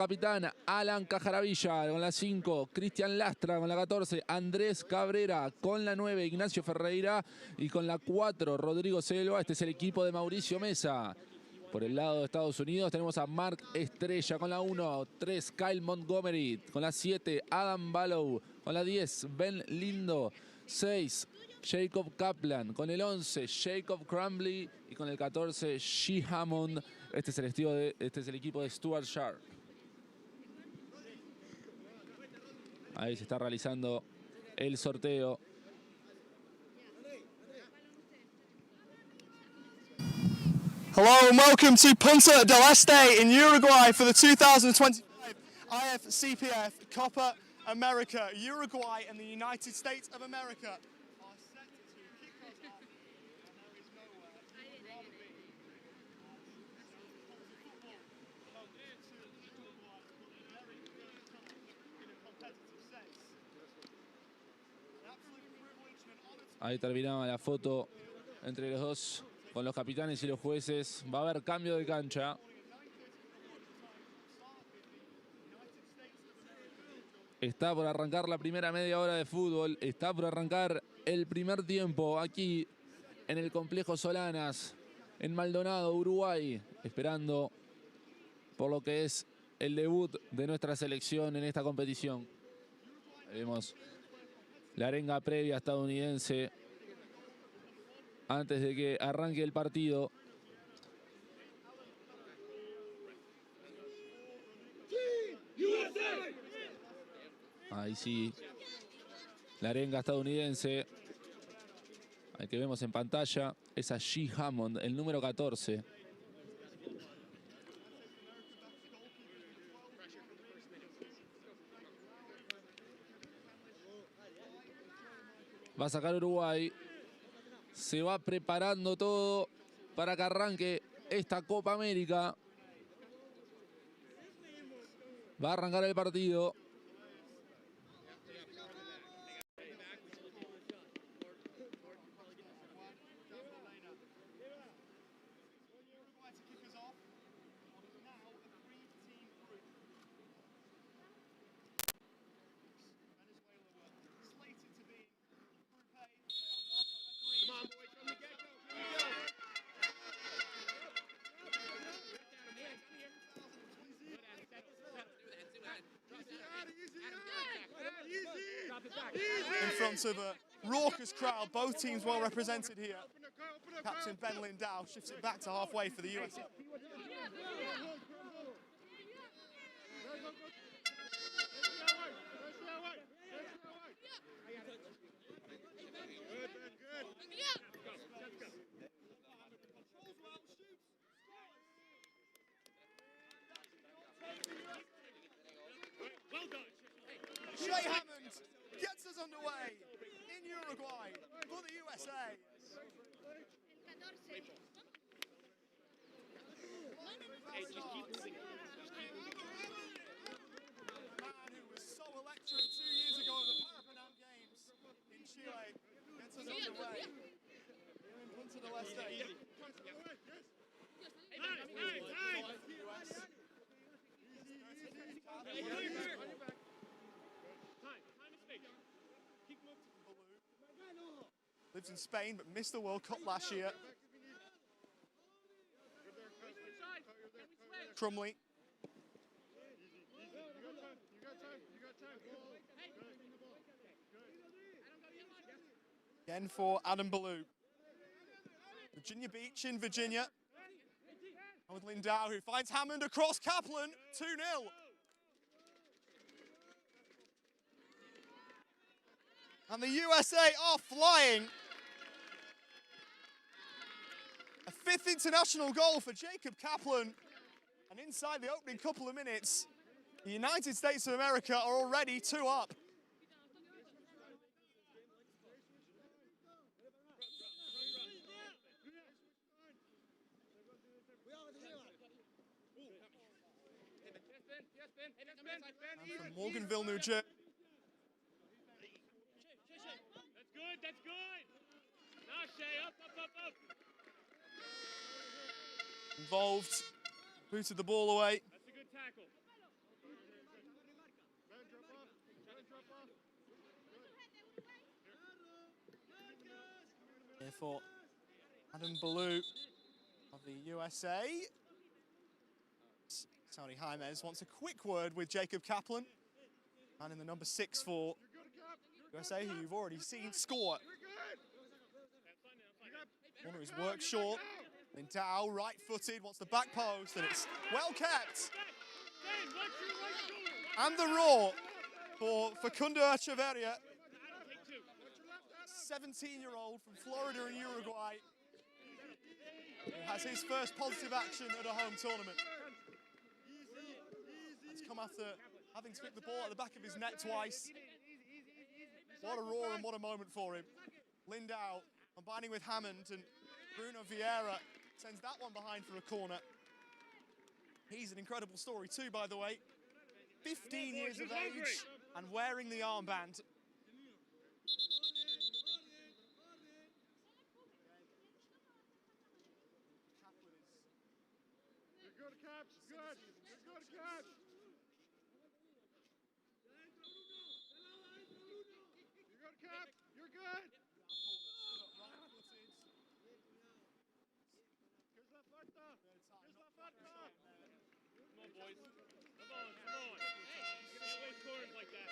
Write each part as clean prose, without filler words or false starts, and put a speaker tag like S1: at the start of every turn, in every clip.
S1: Capitán Alan Cajaravilla con la 5, Cristian Lastra con la 14, Andrés Cabrera con la 9, Ignacio Ferreira y con la 4, Rodrigo Selva. Este es el equipo de Mauricio Mesa. Por el lado de Estados Unidos tenemos a Mark Estrella con la 1, 3, Kyle Montgomery con la 7, Adam Ballow con la 10, Ben Lindo, 6, Jacob Kaplan con el 11, Jacob Crumbly y con el 14, Shea Hammond. Este es el equipo de Stuart Sharp. Ahí se está realizando el sorteo.
S2: Hello and welcome to Punta del Este in Uruguay for the 2025 IFCPF Copa America. Uruguay and the United States of America are set to kick us off, and there is nowhere you'd rather be compared to Uruguay for the very first time in a competitive sense. An absolute privilege and an honor to
S1: Ahí terminaba la foto entre los dos, con los capitanes y los jueces. Va a haber cambio de cancha. Está por arrancar la primera media hora de fútbol. Está por arrancar el primer tiempo aquí en el complejo Solanas, en Maldonado, Uruguay. Esperando por lo que es el debut de nuestra selección en esta competición. Vemos la arenga previa estadounidense antes de que arranque el partido. Ahí sí, la arenga estadounidense. Ahí que vemos en pantalla es a Shea Hammond, el número 14. Va a sacar Uruguay. Se va preparando todo para que arranque esta Copa América. Va a arrancar el partido.
S2: in front of a raucous crowd. Both teams well represented here. Captain Ben Lindau shifts it back to halfway for the US. Shea Hammond gets us underway in Uruguay for the USA. Man who was so electric 2 years ago at the Parapanam Games in Chile gets us underway here in Punta del Este. Lives in Spain but missed the World Cup last year. Crumley. Again for Adam Ballou. Virginia Beach in Virginia. And with Lindau who finds Hammond across Kaplan, 2-0. And the USA are flying. A fifth international goal for Jacob Kaplan. And inside the opening couple of minutes, the United States of America are already 2 up. And from Morganville, New Jersey.
S3: That's good. Now, Shea, up.
S2: Involved, booted the ball away.
S3: That's a good tackle.
S2: Here for Adam Ballou of the USA. Tony Jaimez wants a quick word with Jacob Kaplan. Man in the number 6 for USA, who you've already seen score. Corner is worked short. Then Dow, right-footed, wants the back post, and it's well kept. And the roar for Facundo Echeverria, 17-year-old from Florida and Uruguay, who has his first positive action at a home tournament. It's come after having to pick the ball at the back of his net twice. What a roar and what a moment for him. Lindau combining with Hammond, and Bruno Vieira sends that one behind for a corner. He's an incredible story too, by the way. 15 years of age and wearing the armband.
S3: You're good, Caps. Good. You're good, Caps. You're good, Caps. You're good. Here's La Falta. Here's La Falta. Come on, boys. Come on, come on. Can't waste corners like that.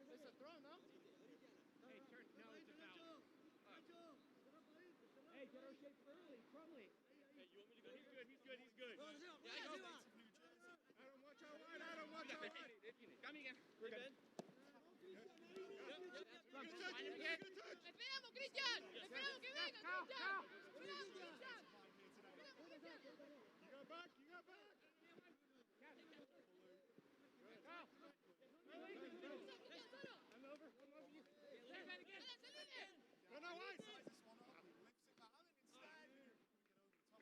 S3: It's a throw, no? Hey, turn. No, it's a foul. Hey, get our shape early. Crumley. Hey, you want me to go? He's good. He's good. He's good. Adam, watch out wide. Adam, watch out wide. Come again. We're good.
S4: Esperamos, Cristian. Esperamos que venga, Cristian. Cuidado, Cristian.
S3: You got back. You got back. I'm over. I'm over you. No, wide.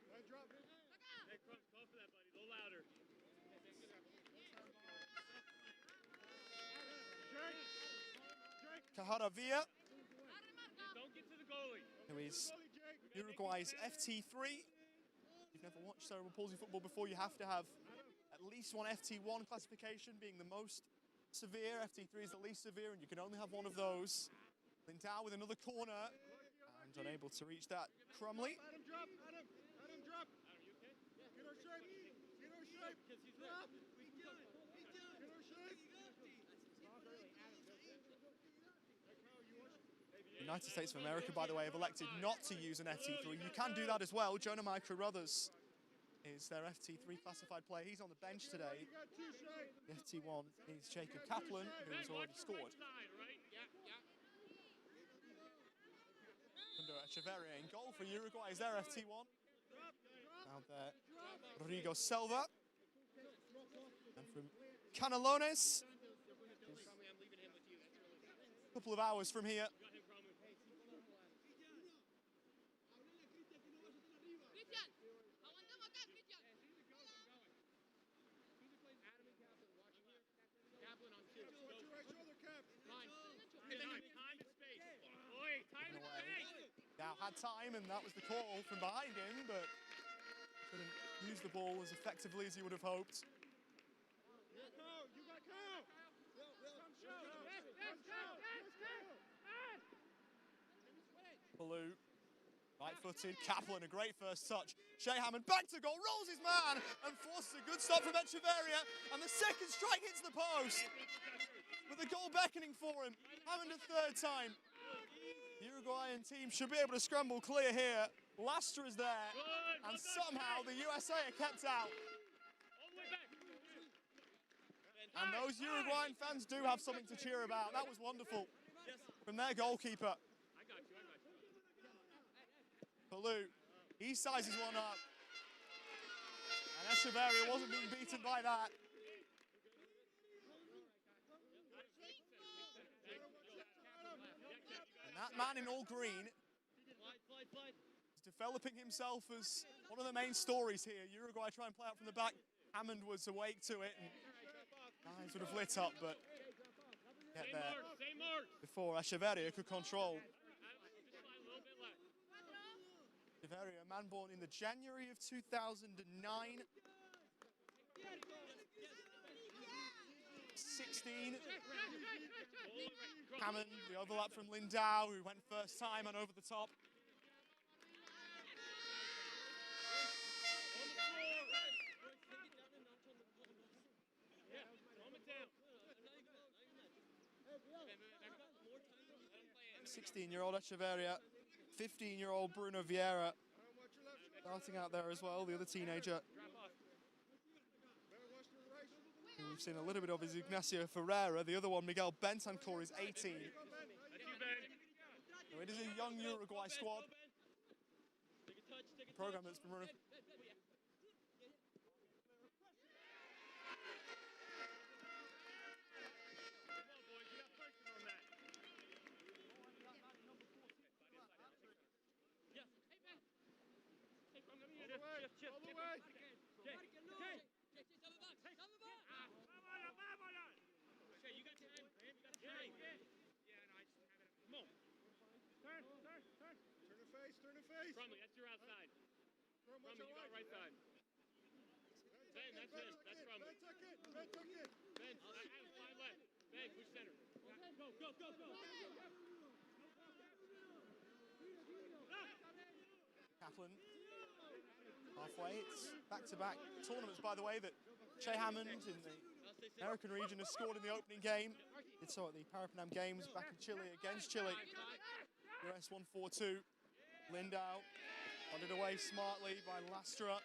S3: Right, drop. Hey, Crump, call for that, buddy. A little louder.
S2: Cajaravia,
S3: Don't get to the goalie.
S2: who is Uruguay's FT3. If you've never watched cerebral palsy football before, you have to have at least one FT1 classification, being the most severe. FT3 is the least severe, and you can only have one of those. Lindau with another corner, and unable to reach that. Crumley.
S3: Adam, drop. Adam, drop. Adam, you okay? Get our shape. Get our shape. Drop. Get our shape.
S2: The United States of America, by the way, have elected not to use an FT3. You can do that as well. Jonah Carruthers is their FT3 classified player. He's on the bench today. The FT1 is Jacob Kaplan, who has already scored. Under Echeverria in goal for Uruguay is their FT1. Now there, Rodrigo Silva. And from Canelones, a couple of hours from here.
S4: Cristian, aguantamos acá, Cristian.
S3: Kaplan on two. Watch your right shoulder, Cap. Time and space. Oi, time and space.
S2: Now had time, and that was the call from behind him, but couldn't use the ball as effectively as he would have hoped.
S3: You got Kyle. Come show. Let's go.
S2: Ballou, right-footed. Kaplan, a great first touch. Shea Hammond back to goal, rolls his man, and forces a good stop from Echeverria. And the second strike hits the post, with the goal beckoning for him. Hammond a third time. The Uruguayan team should be able to scramble clear here. Lastra is there, and somehow the USA are kept out. And those Uruguayan fans do have something to cheer about. That was wonderful from their goalkeeper. Ballou, he sizes one up. And Echeverria wasn't being beaten by that. And that man in all green is developing himself as one of the main stories here. Uruguay try and play out from the back. Hammond was awake to it, and eyes would have lit up, but get there before Echeverria could control. Echeverria, a man born in the January of 2009, 16. Hammond, the overlap from Lindau, who went first time and over the top.
S3: Yeah, calm it down.
S2: 16-year-old Echeverria, 15-year-old Bruno Vieira, starting out there as well, the other teenager. Who we've seen a little bit of is Ignacio Ferreira. The other one, Miguel Bentancur, is 18. So it is a young Uruguay squad. A program that's been running.
S3: Turn the face. Crumley, that's your outside. Crumley, you got right side. Ben, that's him. That's Crumley. Ben, tuck in. Ben, Adam, slide left. Ben, push center. Go.
S2: Kaplan, halfway. It's back-to-back tournaments, by the way, that Che Hammond in the American region has scored in the opening game. Did so at the Parapanam Games back in Chile against Chile. US 1-4-2. Lindau got it away smartly by Lastra.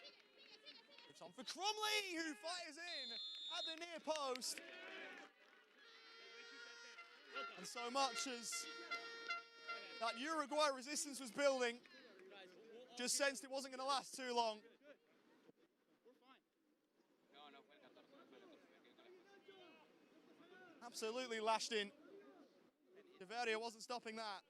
S2: It's on for Crumley, who fires in at the near post. And so much as that Uruguay resistance was building, just sensed it wasn't going to last too long. Absolutely lashed in. Echeverria wasn't stopping that.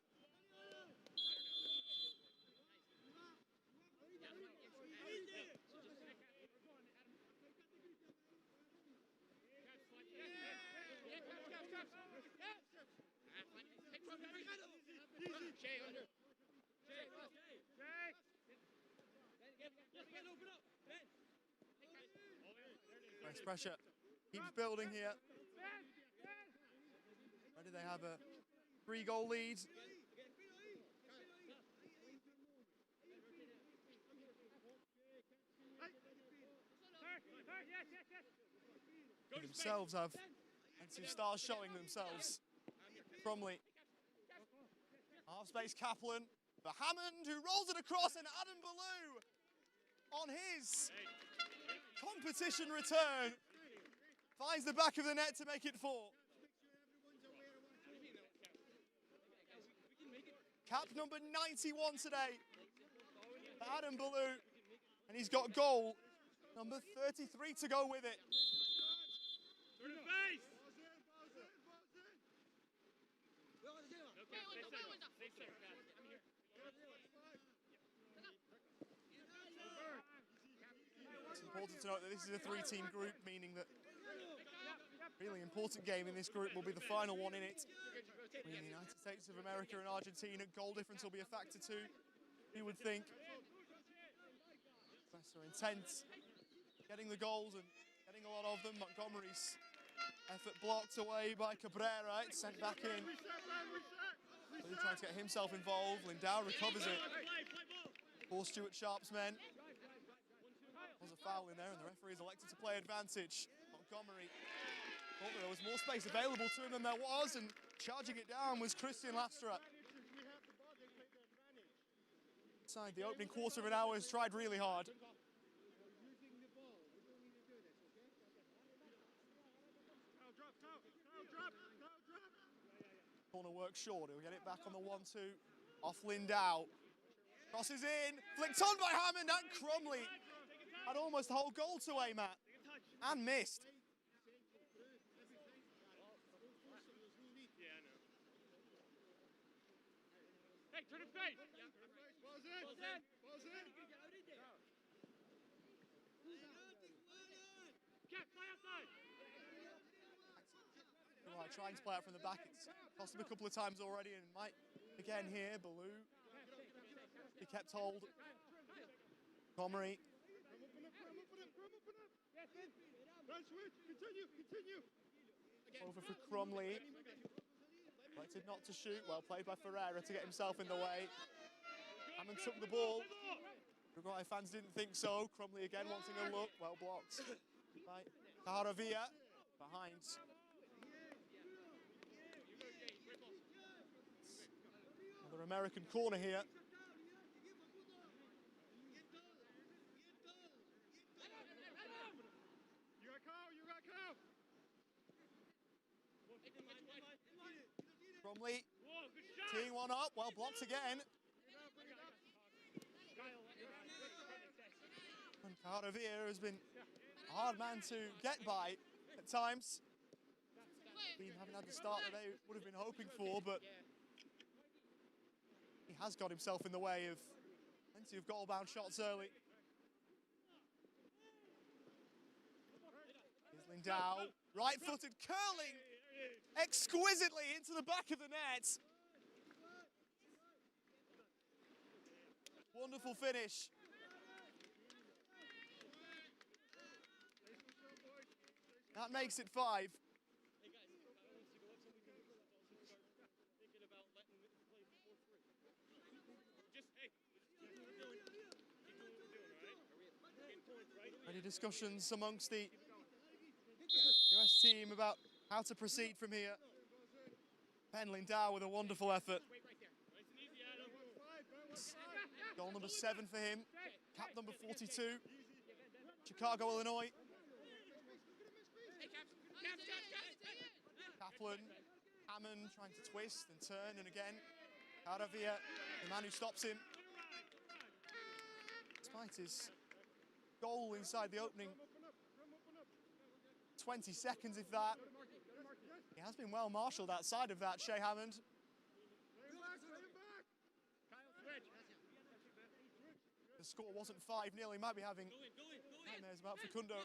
S2: Pressure keeps building here. Where do they have a 3-goal lead? They themselves have some stars showing themselves. Crumley. Half space Kaplan. For Hammond, who rolls it across, and Adam Ballou on his competition return finds the back of the net to make it 4. Cap number 91 today for Adam Ballou, and he's got goal number 33 to go with it.
S3: Turn the face.
S2: It's important to note that this is a 3-team group, meaning that a really important game in this group will be the final one in it. Between the United States of America and Argentina, goal difference will be a factor too, you would think. Professor intense, getting the goals and getting a lot of them. Montgomery's effort blocked away by Cabrera. It's sent back in. Really trying to get himself involved. Lindau recovers it. For Stuart Sharp's men. There was a foul in there and the referee is elected to play advantage. Montgomery thought there was more space available to him than there was, and charging it down was Christian Lastra. Inside the opening quarter of an hour has tried really hard. Corner work short, he'll get it back on the 1-2. Off Lindau. Crosses in, flicked on by Hammond, and Crumley had almost the whole goal to aim at, and missed.
S3: Yeah, I know. Hey, turn it face. Balls in. Cap, fly outside.
S2: Right, trying to play out from the back. It's cost him a couple of times already, and might again here. Ballou. He kept hold. Montgomery.
S3: Run switch. Continue.
S2: Over for Crumley. Elected not to shoot. Well played by Ferreira to get himself in the way. Hammond took the ball. Uruguay fans didn't think so. Crumley again wanting a look. Well blocked by Cajaravilla. Behind. Another American corner here.
S3: You got Kyle.
S2: Crumley
S3: Whoa, good shot.
S2: teeing one up. Well blocked again. And Cajaravilla has been a hard man to get by at times. Haven't had the start that they would have been hoping for, but he has got himself in the way of plenty of goal-bound shots early. Here's Lindau, right-footed, curling exquisitely into the back of the net. Wonderful finish. That makes it 5. Any discussions amongst the US team about how to proceed from here? Ben Lindau with a wonderful effort. Goal number 7 for him. Cap number 42. Chicago, Illinois. Kaplan, Hammond trying to twist and turn, and again, Cajaravilla, the man who stops him. Despite his goal inside the opening 20 seconds, if that. He has been well marshalled outside of that, Shea Hammond. The score wasn't 5-0, he might be having nightmares about Facundo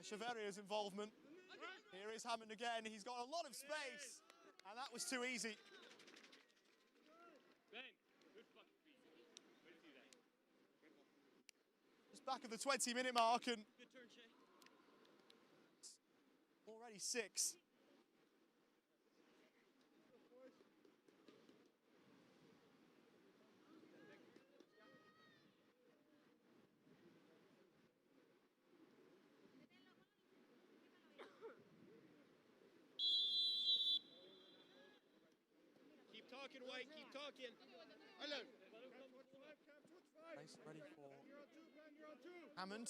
S2: Echeverria's involvement. Here is Hammond again, he's got a lot of space, and that was too easy. Just back at the 20-minute mark, and already 6.
S3: Keep talking, White. Keep talking. Alone.
S2: Nice, ready for Hammond.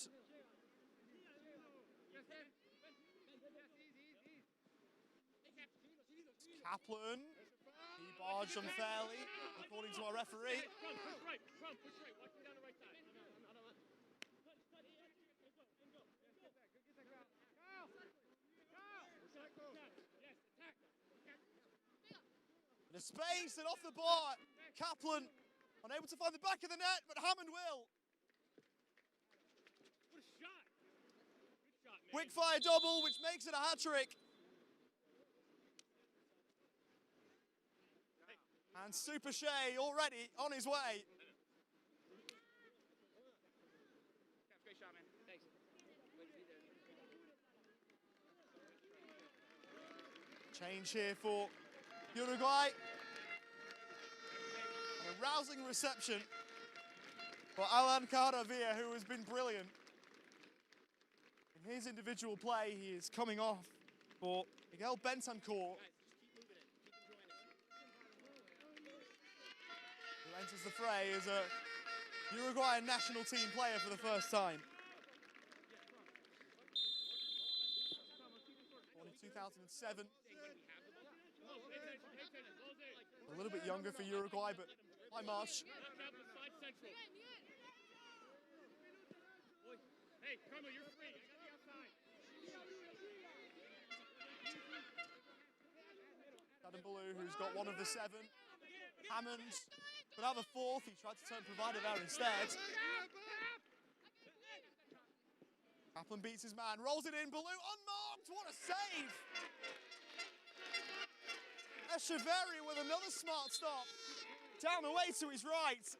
S2: Kaplan. He barged unfairly, according to our referee.
S3: Push right. Watch him down the right side.
S2: The space and off the bar. Kaplan unable to find the back of the net, but Hammond will.
S3: What a shot. Good shot, man.
S2: Quick fire double, which makes it a hat-trick. And Super Shea already on his way.
S3: Great shot, man. Thanks.
S2: Change here for Uruguay. And a rousing reception for Alan Cajaravilla, who has been brilliant. In his individual play, he is coming off for Miguel Bentancur, who enters the fray as a Uruguayan national team player for the first time. Born in 2007. A little bit younger for Uruguay, but by March.
S3: Hey, Carmel, you're free. I got the outside.
S2: Adam Ballou, who's got one of the 7. Hammond could have a 4th. He tried to turn provider there instead. Kaplan beats his man, rolls it in. Ballou unmarked. What a save! Echeverria with another smart stop. Down the way to his right.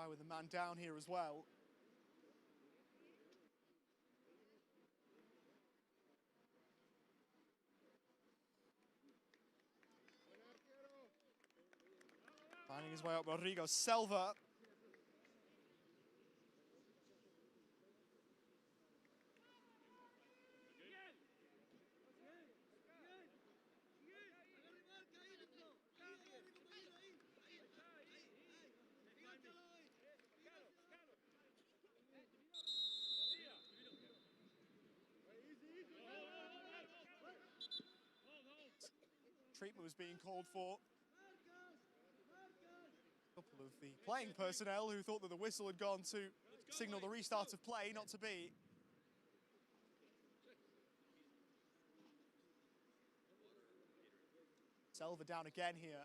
S2: Uruguay with a man down here as well. Finding his way up, Rodrigo Silva. Treatment was being called for. A couple of the playing personnel who thought that the whistle had gone to signal the restart of play, not to be. Silva down again here.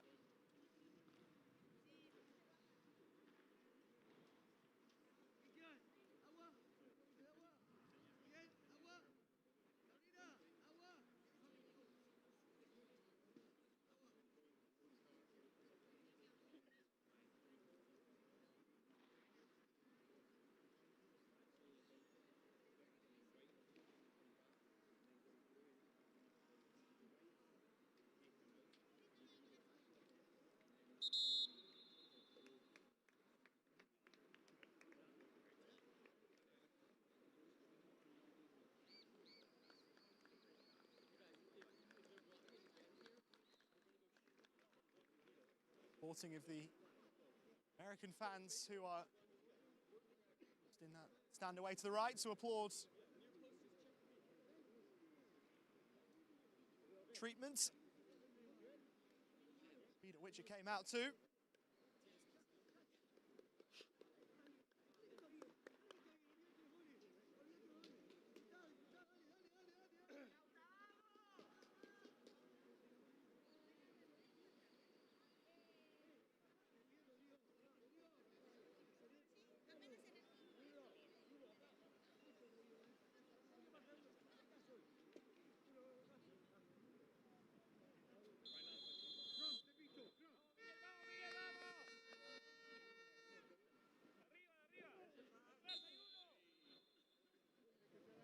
S2: Supporting of the American fans who are just in that stand away to the right to applaud treatment. Speed at which it came out to.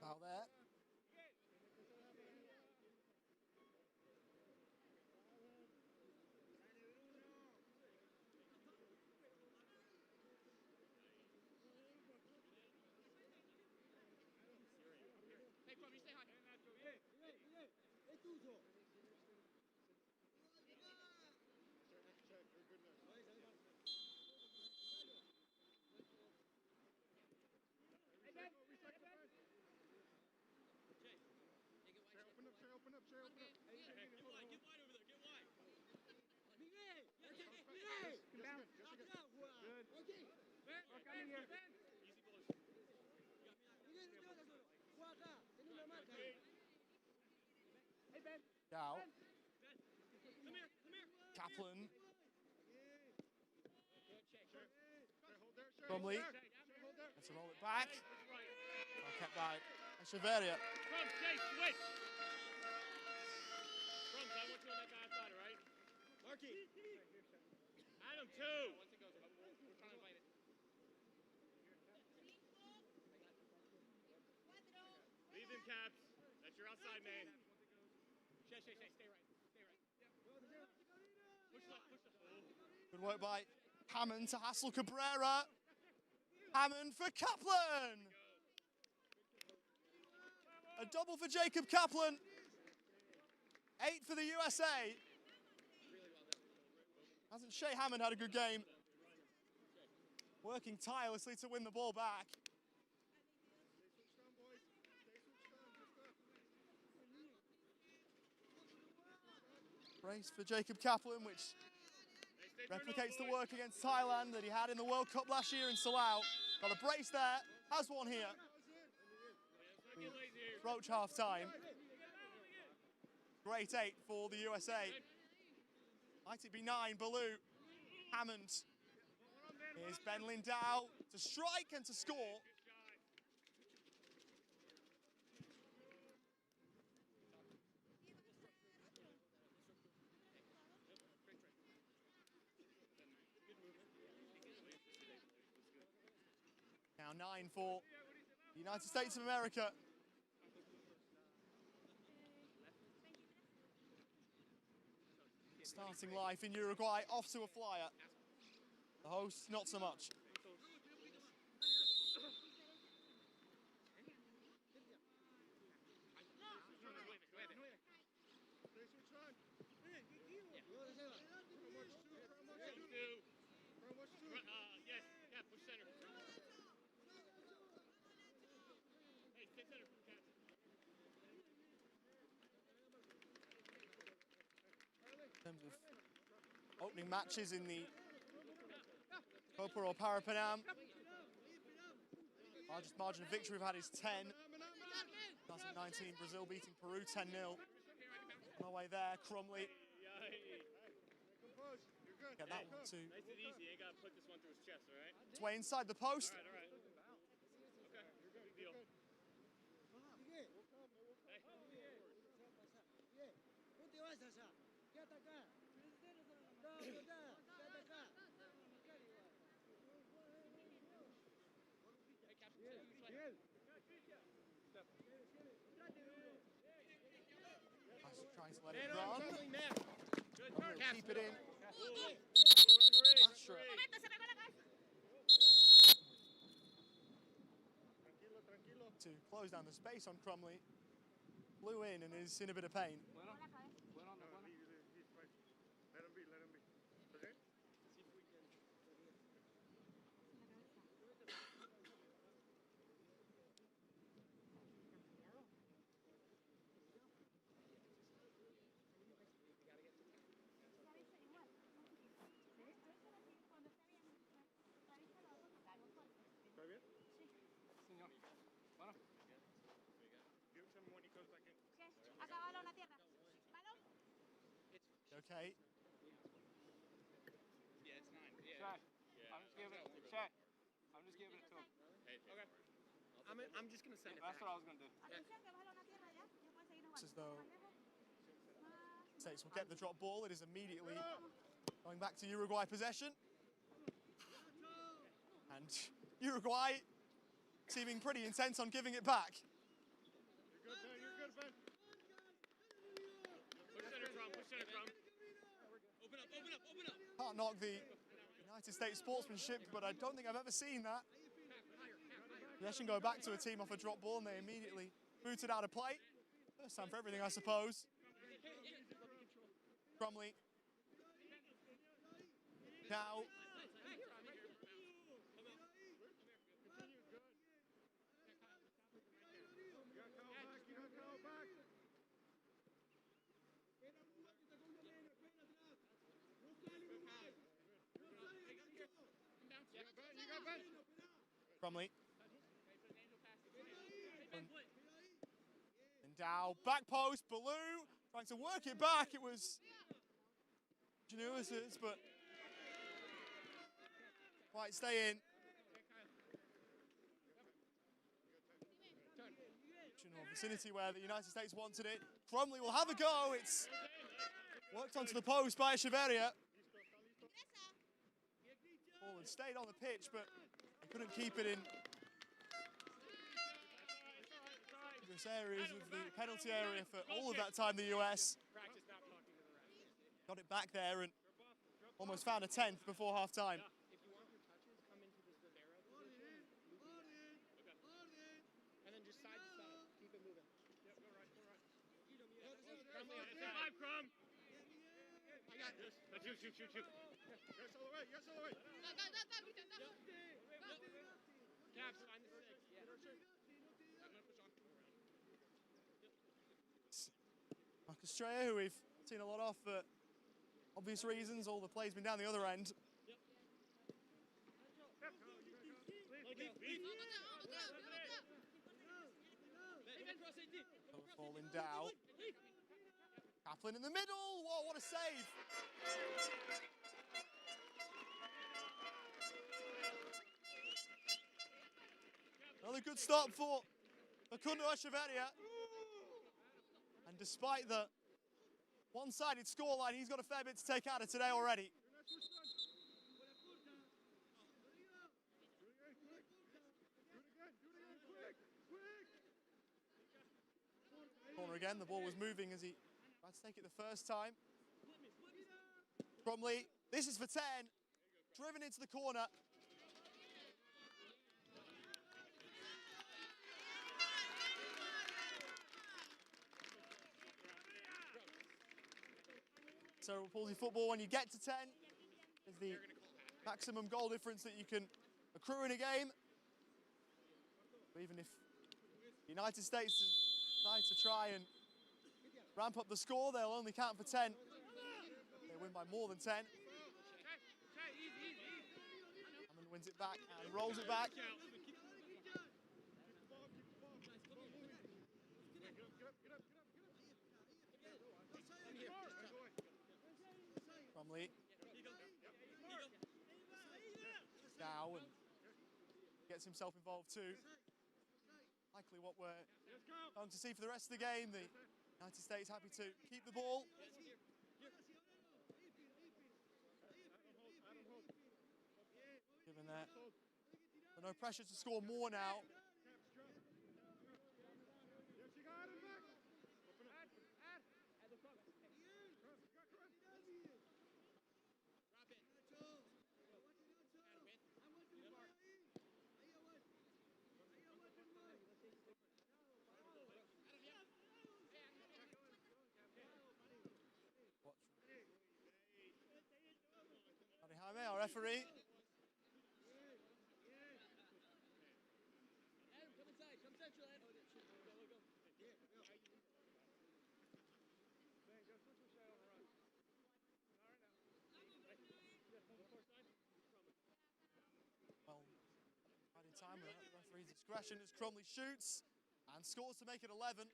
S2: Out there.
S3: Hey, Copa, you stay high.
S4: Open up. Get wide over there. Get wide. Miguel! Good. Coming here. Easy balls. Hey, Ben.
S2: Dow.
S4: Come here.
S2: Kaplan.
S3: Check.
S2: Bromley. Let's roll it back. Oh, kept by Echeverria.
S3: Crumbs, Jay, switch. Crumbs, I want you on that guy outside, all right? Marky. Adam, two. Once it goes, we're trying to invite it. Leave them, Caps. That's your outside man. Shay, stay right. Push left.
S2: Good work by Hammond to Hassel Cabrera. Hammond for Kaplan. A double for Jacob Kaplan. 8 for the USA. Hasn't Shea Hammond had a good game? Working tirelessly to win the ball back. Brace for Jacob Kaplan, which replicates the work against Thailand that he had in the World Cup last year in Salau. Got a brace there, has one here. We approach half time. Great 8 for the USA. Might it be 9, Baloo. Hammond. Here's Ben Lindau to strike and to score. Now 9 for the United States of America. Starting life in Uruguay, off to a flyer. The hosts, not so much.
S3: Yes, yeah, push center. Hey, stay center.
S2: In terms of opening matches in the Copa or Parapanam, largest margin of victory we've had is 10. 2019, Brazil beating Peru 10-0. On our way there, Crumley. Get that one too.
S3: Nice and easy. Ain't gotta put this one through his chest, all right?
S2: It's way inside the post.
S3: All right. Okay, big deal.
S2: Tries to let it run. Keep it in. Castro. To close down the space on Crumley. Blew in and is in a bit of pain. Okay.
S3: Yeah, it's 9. Yeah.
S5: Check. I'm just giving it. Check. I'm just giving it to him.
S3: Hey, okay.
S4: I'm just gonna send it
S5: That's
S4: back.
S5: what I was gonna do.
S2: It's as though States will get the drop ball. It is immediately going back to Uruguay possession. And Uruguay seeming pretty intent on giving it back.
S3: You're good, Ben. Push center from. Open up.
S2: Can't knock the United States sportsmanship, but I don't think I've ever seen that. Possession go back to a team off a drop ball and they immediately boot it out of play. First time for everything, I suppose. Crumley. Now. Crumley. And Dow, back post, Ballou, trying to work it back. It was Januis, but quite stay in. Vicinity where the United States wanted it. Crumley will have a go. It's worked onto the post by Echeverria. Ball had stayed on the pitch, but they couldn't keep it in dangerous areas of the penalty area for all of that time. The US got it back there and almost found a 10th before half time.
S3: Shoot. Yes, all the way.
S4: Caps, find the 6. Yeah.
S2: Marcus Strayer, who we've seen a lot of for obvious reasons, all the play's been down the other end. Falling down. Kaplan in the middle. Whoa, what a save! Another good stop for Facundo Echeverria. And despite the one-sided scoreline, he's got a fair bit to take out of today already. Corner again, the ball was moving as he tried to take it the first time. Cromley, this is for 10, driven into the corner. So palsy football, when you get to 10, is the maximum goal difference that you can accrue in a game. But even if the United States decide to try and ramp up the score, they'll only count for 10. They win by more than 10. Hammond wins it back and rolls it back. Cromley now and gets himself involved too. Likely what we're going to see for the rest of the game. The United States happy to keep the ball. Given that, no pressure to score more now. Jaime, our referee. Well, right in time, referee's discretion as Cromley shoots and scores to make it 11.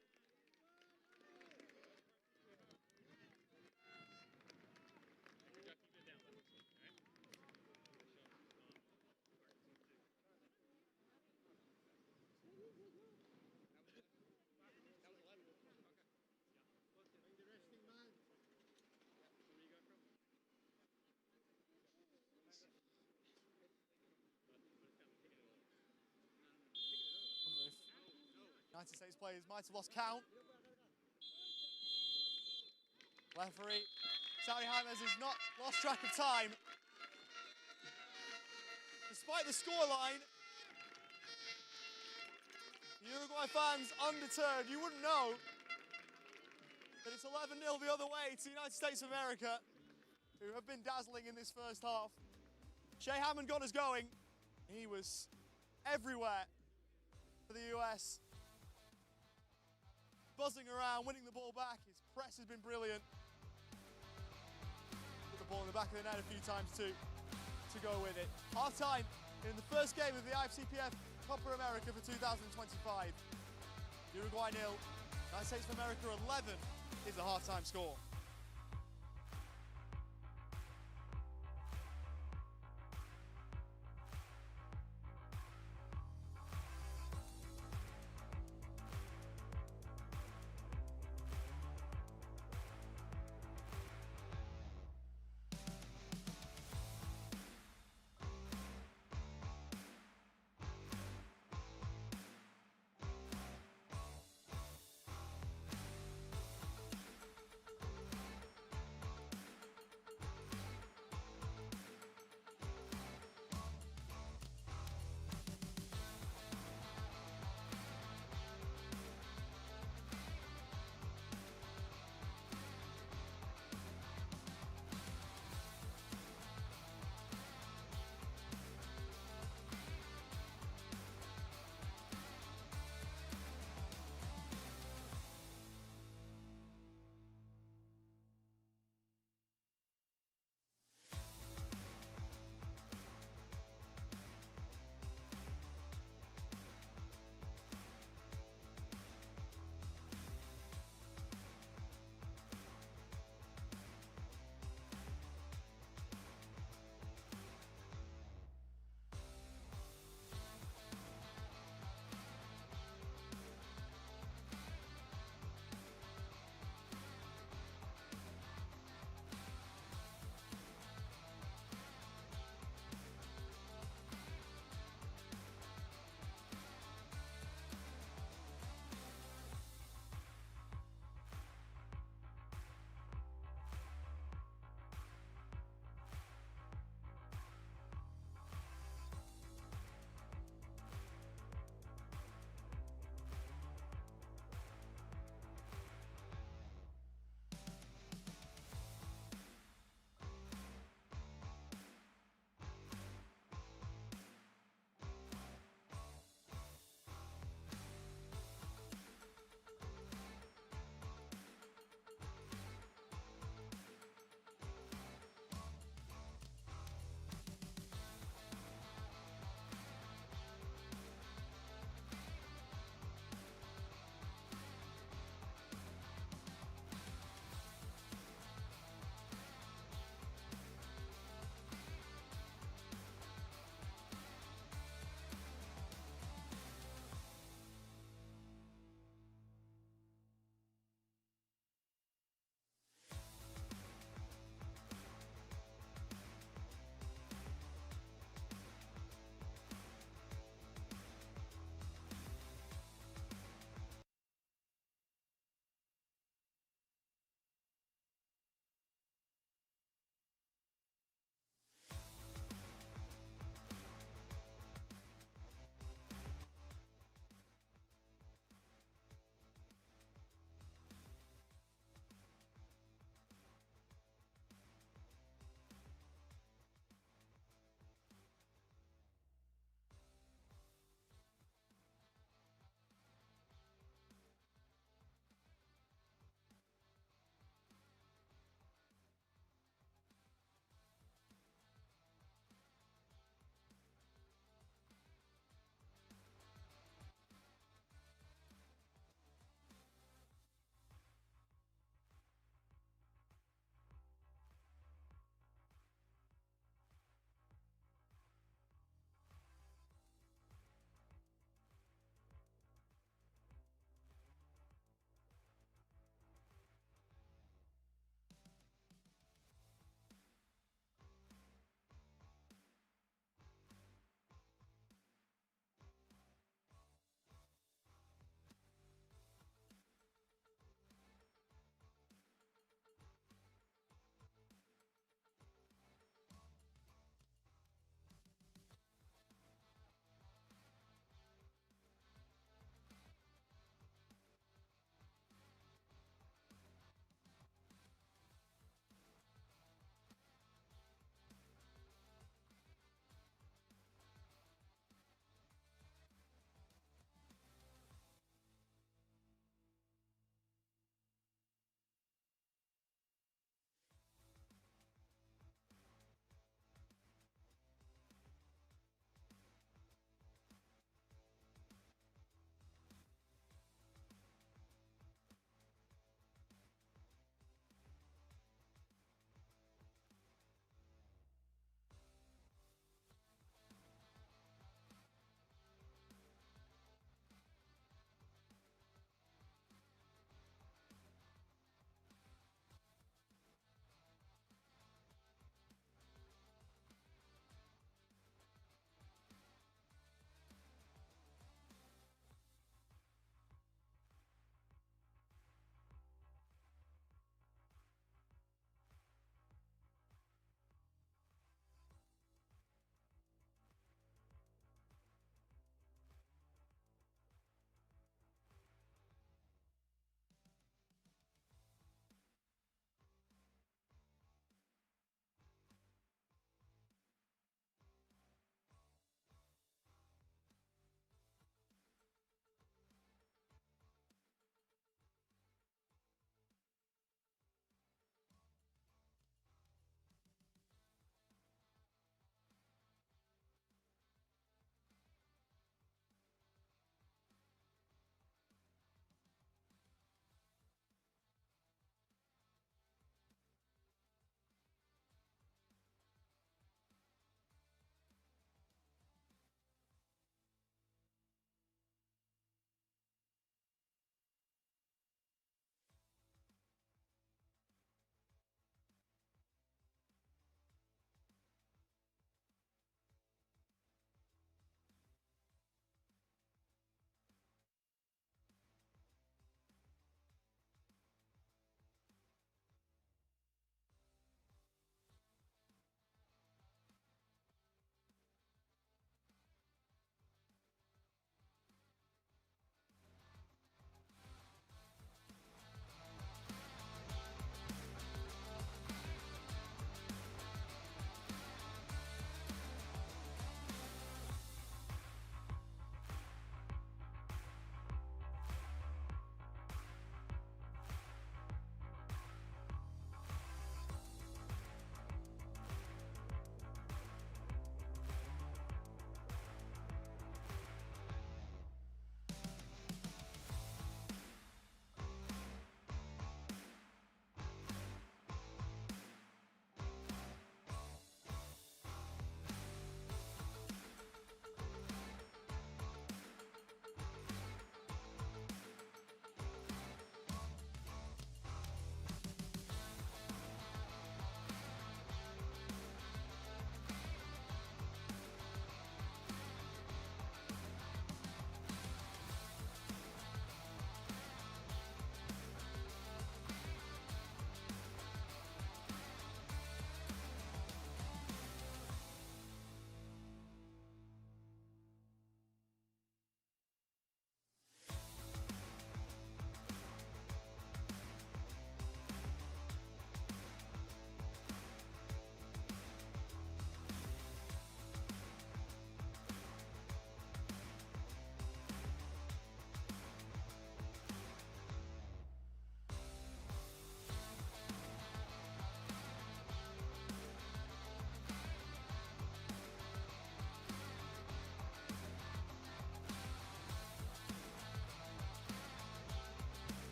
S2: United States players might have lost count. Referee Saudi James has not lost track of time. Despite the scoreline, the Uruguay fans undeterred. You wouldn't know that it's 11-0 the other way to the United States of America, who have been dazzling in this first half. Shea Hammond got us going. He was everywhere for the US. Buzzing around, winning the ball back. His press has been brilliant. Put the ball in the back of the net a few times too, to go with it. Half-time in the first game of the IFCPF Copa America for 2025. Uruguay 0, United States of America 11 is the half-time score.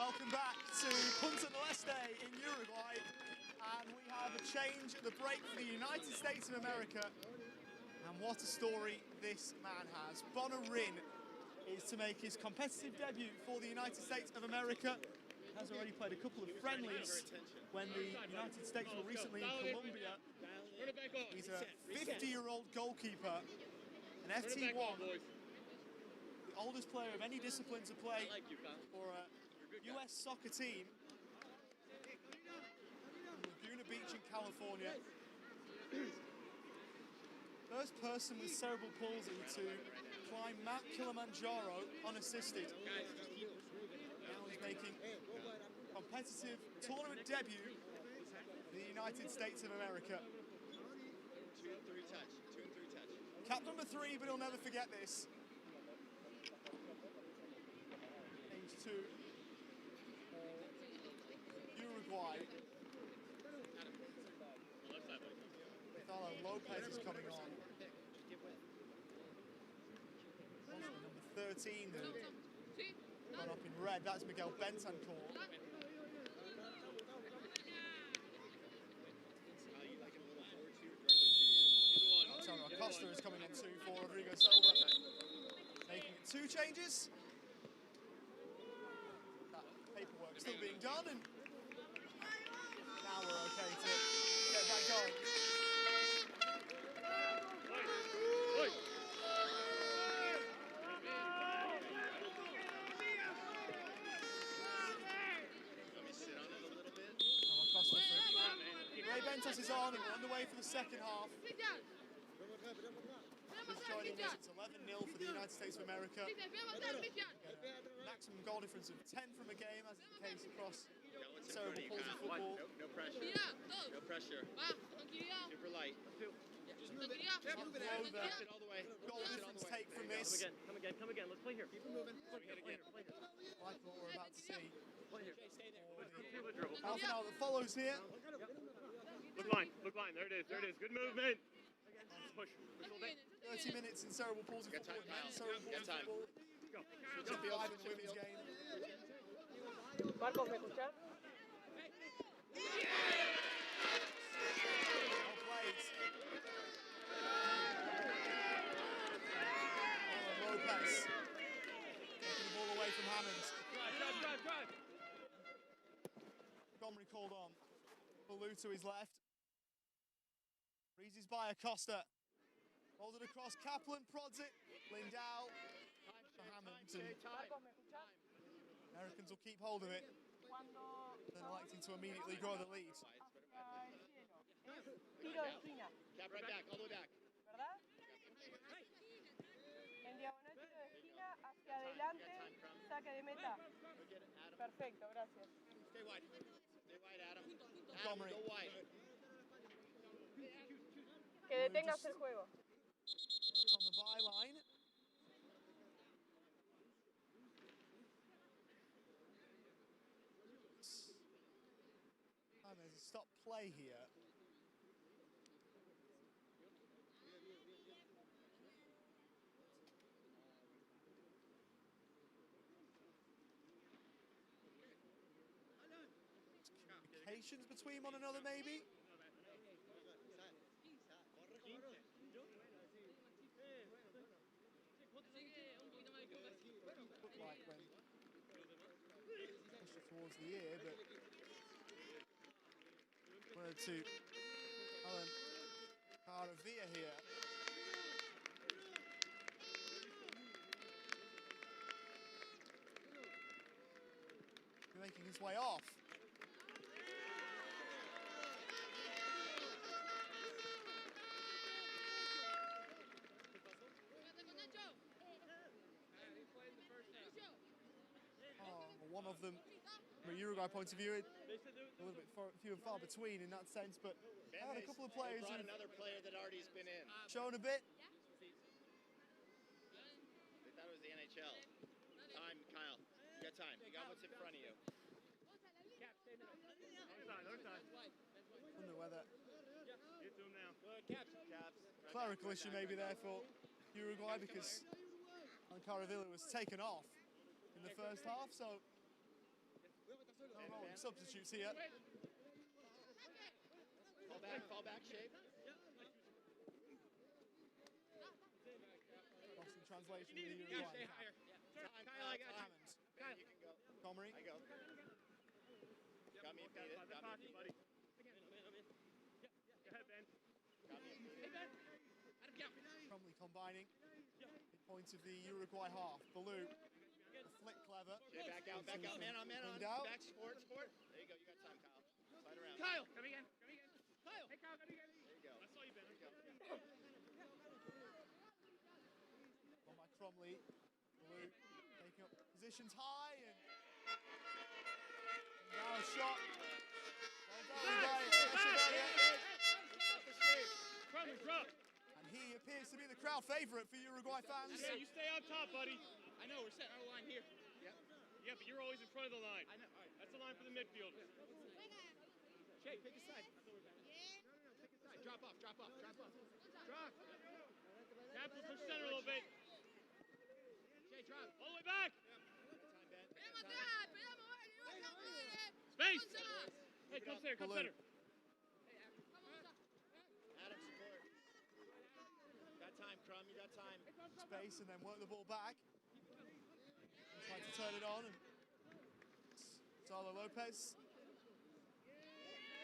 S2: Welcome back to Punta del Este in Uruguay, and we have a change at the break for the United States of America. And what a story this man has. Bonarin is to make his competitive debut for the United States of America. Has already played a couple of friendlies when the United States were recently in Colombia. He's a 50-year-old goalkeeper, an FT1, the oldest player of any discipline to play for a US soccer team in Laguna Beach in California. First person with cerebral palsy to climb Mount Kilimanjaro unassisted. Now he's making competitive tournament debut for the United States of America.
S5: 2 and 3 touch. 2 and 3 touch.
S2: Cap number 3, but he'll never forget this. Age 2 for Uruguay. Gonzalo Lopez is coming on. Also number 13 that got up in red, that's Miguel Bentancur. Antonio Acosta is coming on 2 for Rodrigo Silva. Making it 2 changes. That paperwork still being done, and now we're okay to get back going. Ray Bentos is on, and we're underway for the second half. Just joining us, it's 11-0 for the United States of America. Maximum goal difference of 10 from a game, as is the case across cerebral palsy football.
S5: No pressure. No pressure. Super light.
S2: All the way. Goal difference take from this.
S6: Come again. Let's play here. Keep it moving. Play here.
S2: Like what we're about to see.
S6: Play here.
S2: Half an hour that follows here.
S3: Look line. There it is. Good movement. Push.
S2: 30 minutes in cerebral palsy football. Men's cerebral palsy football. Switch to 5 in the women's game.
S7: Marcos, ¿me escuchas?
S2: Well played. Lopez taking the ball away from Hammond.
S3: Drive.
S2: Montgomery called on. Baloo to his left. Breezes by Acosta. Rolls it across. Kaplan prods it. Lindau for Hammond. And Americans will keep hold of it. Then electing to immediately grow the lead.
S7: Tiro de esquina,
S5: Cap right back, all the way back.
S7: ¿verdad? En diagonal tiro de esquina, hacia adelante, saque de meta. Perfecto, gracias.
S5: Stay wide, Adam.
S2: Montgomery.
S5: Go wide.
S7: Que detengas el juego.
S2: On the byline. And there's a stop play here. Communications between one another, maybe? Looked like when pushed it towards the ear, but word to Alan Caravilla here. Making his way off. One of them, from a Uruguay point of view, a little bit few and far between in that sense, but I had a couple of players
S5: Brought
S2: who've
S5: another player that already's been in.
S2: shown a bit.
S5: They thought it was the NHL. Time, Kyle. You got time. You got what's in front of you.
S3: Other side.
S2: Wonder whether
S3: Get to him now.
S5: Caps.
S2: clerical issue maybe there for Uruguay, because Caravilla was taken off in the first half, so No rolling substitutes here.
S5: Fall back shape.
S2: Lost in translation in the Uruguay.
S5: Stay higher. Kyle, I got you. Ben, you can go.
S2: Comrie.
S5: I go. Got me and beat it. Got me and beat it.
S6: Go ahead, Ben.
S5: Got me and beat it.
S6: Hey, Ben. Adam, go.
S2: Crumley combining. Midpoint of the Uruguay half. Baloo. The flick clever.
S5: Jay, back out, man on, man on.
S2: Out.
S5: Back, sport. There you go, you got time, Kyle. Slide around.
S6: Kyle, come again.
S5: Kyle.
S6: Hey, Kyle, come again.
S5: There you go.
S6: I saw you, Ben.
S5: There you go.
S2: On by Crumley. Baloo taking up positions high and now a shot.
S6: Crumley, drop.
S2: And he appears to be the crowd favourite for Uruguay fans.
S6: Yeah, you stay on top, buddy.
S5: I know, we're setting our line here. Yep.
S6: Yeah, but you're always in front of the line.
S5: I know. All right.
S6: That's the line for the midfield.
S5: Jay, pick a side. No, pick a side. Drop off.
S6: Drop. Captain, push center a little bit.
S5: Jay, drop.
S6: All the way back.
S5: Time, Ben.
S6: Space. Hey, come center.
S5: Adam, support. Got time, Crumb. You got time.
S2: Space and then work the ball back. Trying to turn it on. And Salo Lopez,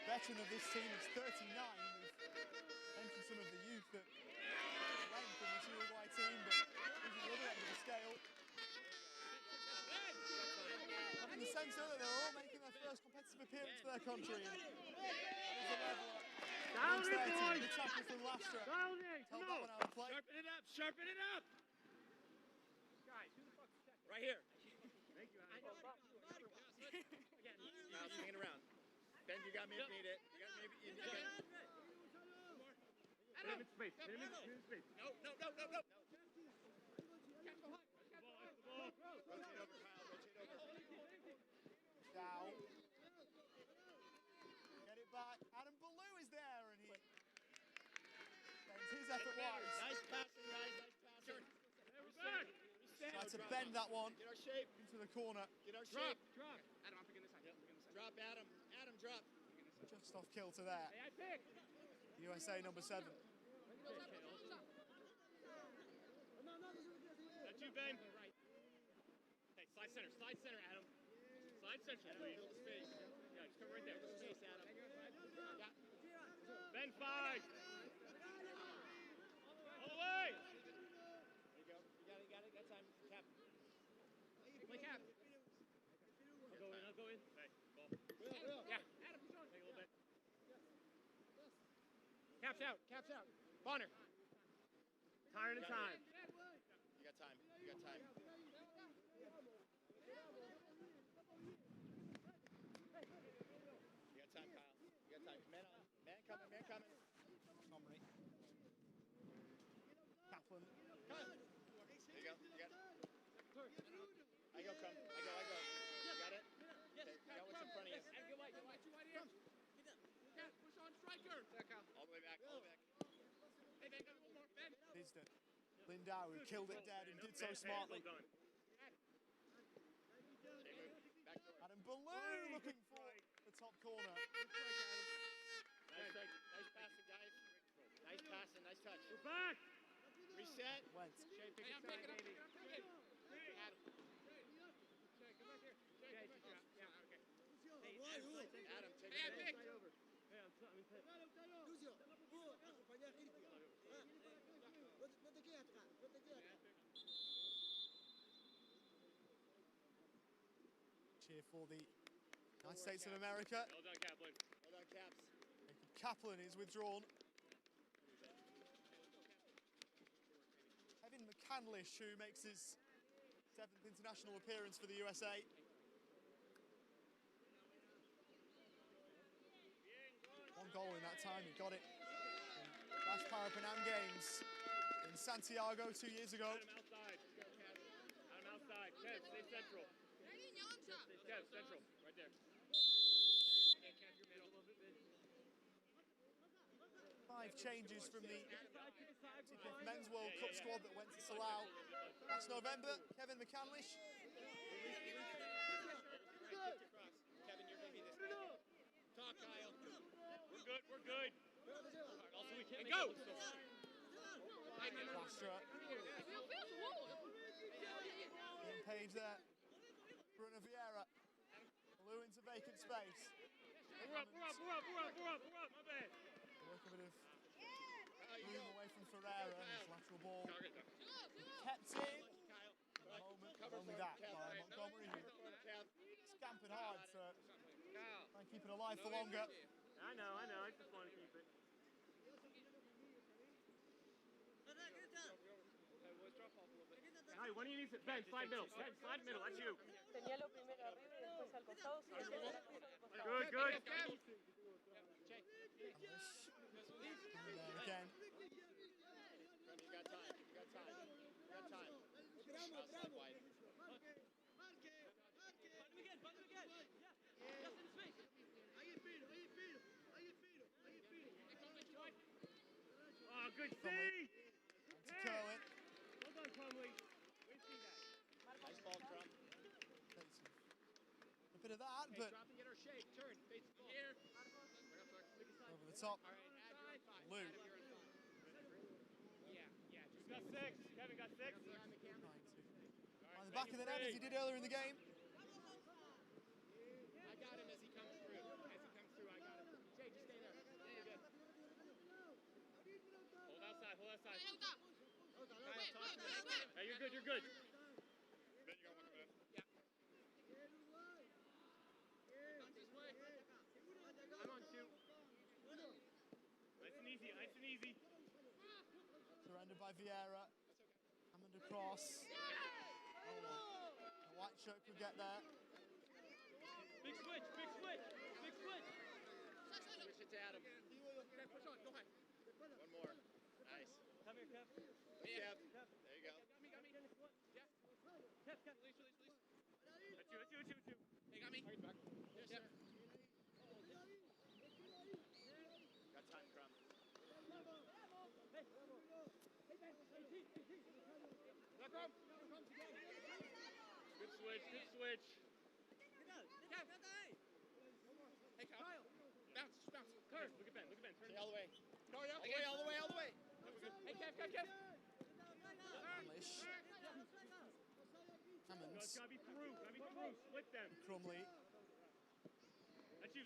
S2: veteran of this team, is 39. We've mentioned some of the youth that length in this Uruguay team, but this is the other end of the scale. Having the sense that they're all making their first competitive appearance for their country.
S6: Down it, boys!
S2: Good tackle from Lastra.
S6: Down it!
S2: Tell that one out of play.
S6: Sharpen it up! Guys, who the fuck is that? Right here. Thank you, Adam.
S5: Now swing it around. Ben, you got me to beat it. You got me. You got it.
S6: Hit him in space. Hit him in space.
S5: No.
S6: Catch the ball.
S5: Rotate over, Kyle. Rotate over.
S2: Down. Get it back. Adam Baloo is there, and he bends his effort wise.
S5: Nice passing, guys. Nice passing.
S6: We're back.
S2: Tried to bend that one
S5: Get our shape.
S2: into the corner.
S5: Get our shape.
S6: Drop. Adam, I'm picking this side.
S5: Drop, Adam. Adam, drop.
S2: Just off kilter there.
S6: Hey, I pick.
S2: USA number 7.
S6: That's you, Ben. Hey, slide center, Adam. Slide center, please.
S5: Fill the space.
S6: Yeah, just come right there.
S5: Space, Adam.
S6: Ben 5. All the way.
S5: There you go. You got it. Got time. Cap.
S6: Play cap. I'll go in. Hey, ball. Yeah. Adam, push on. Take a little bit. Caps out. Bonner. Tired of time.
S5: You got time. You got time. You got time, Kyle. You got time. Man on. Man coming.
S2: Comrie. Kaplan.
S5: Kyle. There you go. You got it. I go, come. I go. You got it? Okay. You got what's in front of you.
S6: Get white here. Yeah, push on striker.
S5: All the way back.
S6: Hey, Ben, got one more. Ben.
S2: Lisden. Lindau, who killed it dead and did so smartly.
S6: Well done.
S5: Jay, move. Back door.
S2: Adam Baloo looking for the top corner.
S5: Nice strike. Nice passing, guys. Nice passing. Nice touch.
S6: We're back.
S5: Reset.
S2: Went.
S5: Jay, pick
S6: Hey,
S5: a
S6: I'm
S5: side,
S6: picking up.
S5: baby.
S6: Adam.
S5: Jay,
S6: Come back here. Jay, yeah, okay.
S5: Adam, take
S6: Hey, I
S5: it.
S6: picked. Hey, I'm tight.
S2: Cheer for the United States of America.
S6: Well done, Kaplan.
S5: Well done, Caps.
S2: Kaplan is withdrawn. Kevin McCandlish, who makes his 7th international appearance for the USA. One goal in that time, he got it in last Parapanam Games in Santiago 2 years ago.
S6: Adam outside. Adam outside. Kev, stay central. Kev, central. Right there. Hey, Kev, your middle.
S2: 5 changes from the Men's World Cup squad that went to Salau last November. Kevin McCandlish.
S5: Right, kicked across. Kyle.
S6: We're good, we're good.
S3: Also, we can't
S6: And
S3: make
S6: go.
S3: it look so
S2: Lastra. Ian Page there. Bruno Vieira. Blew into vacant space.
S6: We're up, we're up, we're up, we're up, we're up, we're up. My bad.
S2: Work a bit of room away from Ferreira. His lateral ball kept in. Moment, only that by Montgomery, who scampered hard to try and keep it alive for longer.
S6: I know, I just want to keep it. Hey, when do you need to... Ben, slide middle. Ben, slide middle, that's you.
S7: Señalo primero arriba y después al costado. Si lo quieres al piso, al costado.
S6: Good, good.
S2: And there again.
S5: You got time. You got time. You got time. Outside wide.
S6: Oh, good see.
S2: To Kerwin.
S6: Well done, Crumley. Way to see that.
S5: Nice ball, Crumb.
S2: A bit of that, but
S5: Drop and get her shape. Turn. Face the ball. Here.
S2: over the top.
S5: All right, add your own five.
S2: Lou.
S5: Add your own five. Yeah.
S6: You got 6. Kevin got 6.
S2: Trying to find the back of the net as he did earlier in the game.
S5: I got him as he comes through. I got him. Jay, just stay there. You're good.
S6: Hold outside, hold outside.
S5: Kyle, talk to me.
S6: Hey, you're good, you're good.
S3: Ben, you got one coming in.
S6: I'm on 2. Nice and easy, nice and easy.
S2: Surrendered by Vieira. Hammond across. The white shirt could get there.
S3: Big switch, big switch, big switch.
S5: Switch it to Adam.
S3: Okay, push on, go ahead.
S5: One more. Nice.
S3: Come here, Kev.
S5: Kev. There you go.
S3: Got me. Yeah. Kev, release.
S6: That's you.
S3: Hey, got me.
S5: Yes, sir. Got time, Crumb.
S6: Good switch.
S3: Hey, Kyle. Bounce.
S6: Kurt, look at Ben, turn.
S5: Stay all the way.
S3: Go, yeah.
S5: All the way.
S3: Hey, Kev.
S2: English.
S6: No,
S2: Hammond.
S6: it's gotta be through. Split them.
S2: Crumley.
S6: That's you.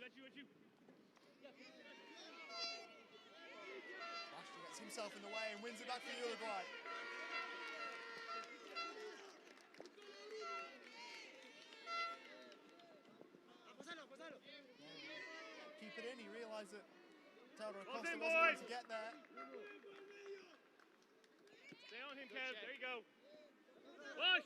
S2: Lastra gets himself in the way and wins it back for Uruguay. Keep it in. He realised that Taylor Acosta wasn't going to get there.
S6: Stay on him, Kev. There you go. Push!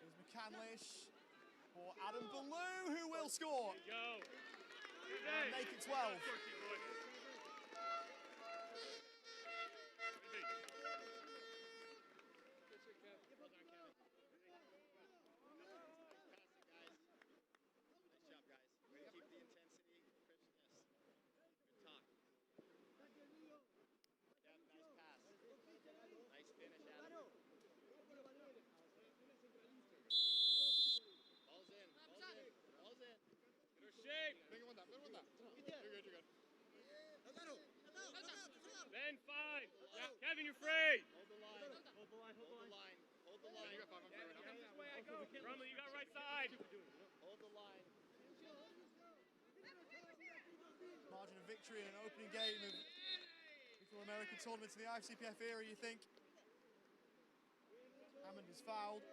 S2: Here's McCandlish for Adam Ballou, who will score
S6: There you go.
S2: and make it 12.
S6: Ben, 5. Kevin, you're free.
S5: Hold the line.
S3: You got 5 on free right now.
S6: Crumley, you got right side.
S5: Hold the line.
S2: Margin of victory in an opening game of the American tournaments in the IFCPF era, you think? Hammond is fouled.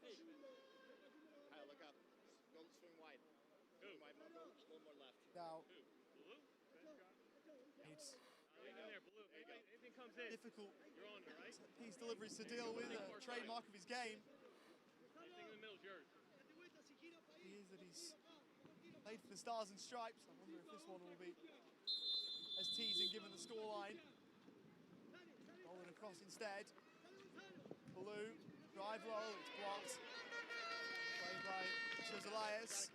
S5: Kyle, look up. Go swing wide. Swing wide, a little more left.
S2: Now,
S6: Blue?
S2: it's
S6: Leave in there, Blue. Anything comes in,
S2: difficult
S6: you're on there, right?
S2: piece deliveries to deal with, a trademark of his game.
S6: Anything in the middle is yours.
S2: He is a that he's played for the Stars and Stripes. I wonder if this one will be as teasing given the scoreline. Rolling across instead. Blue, drive low, it's blocked. Played by Chuzelias.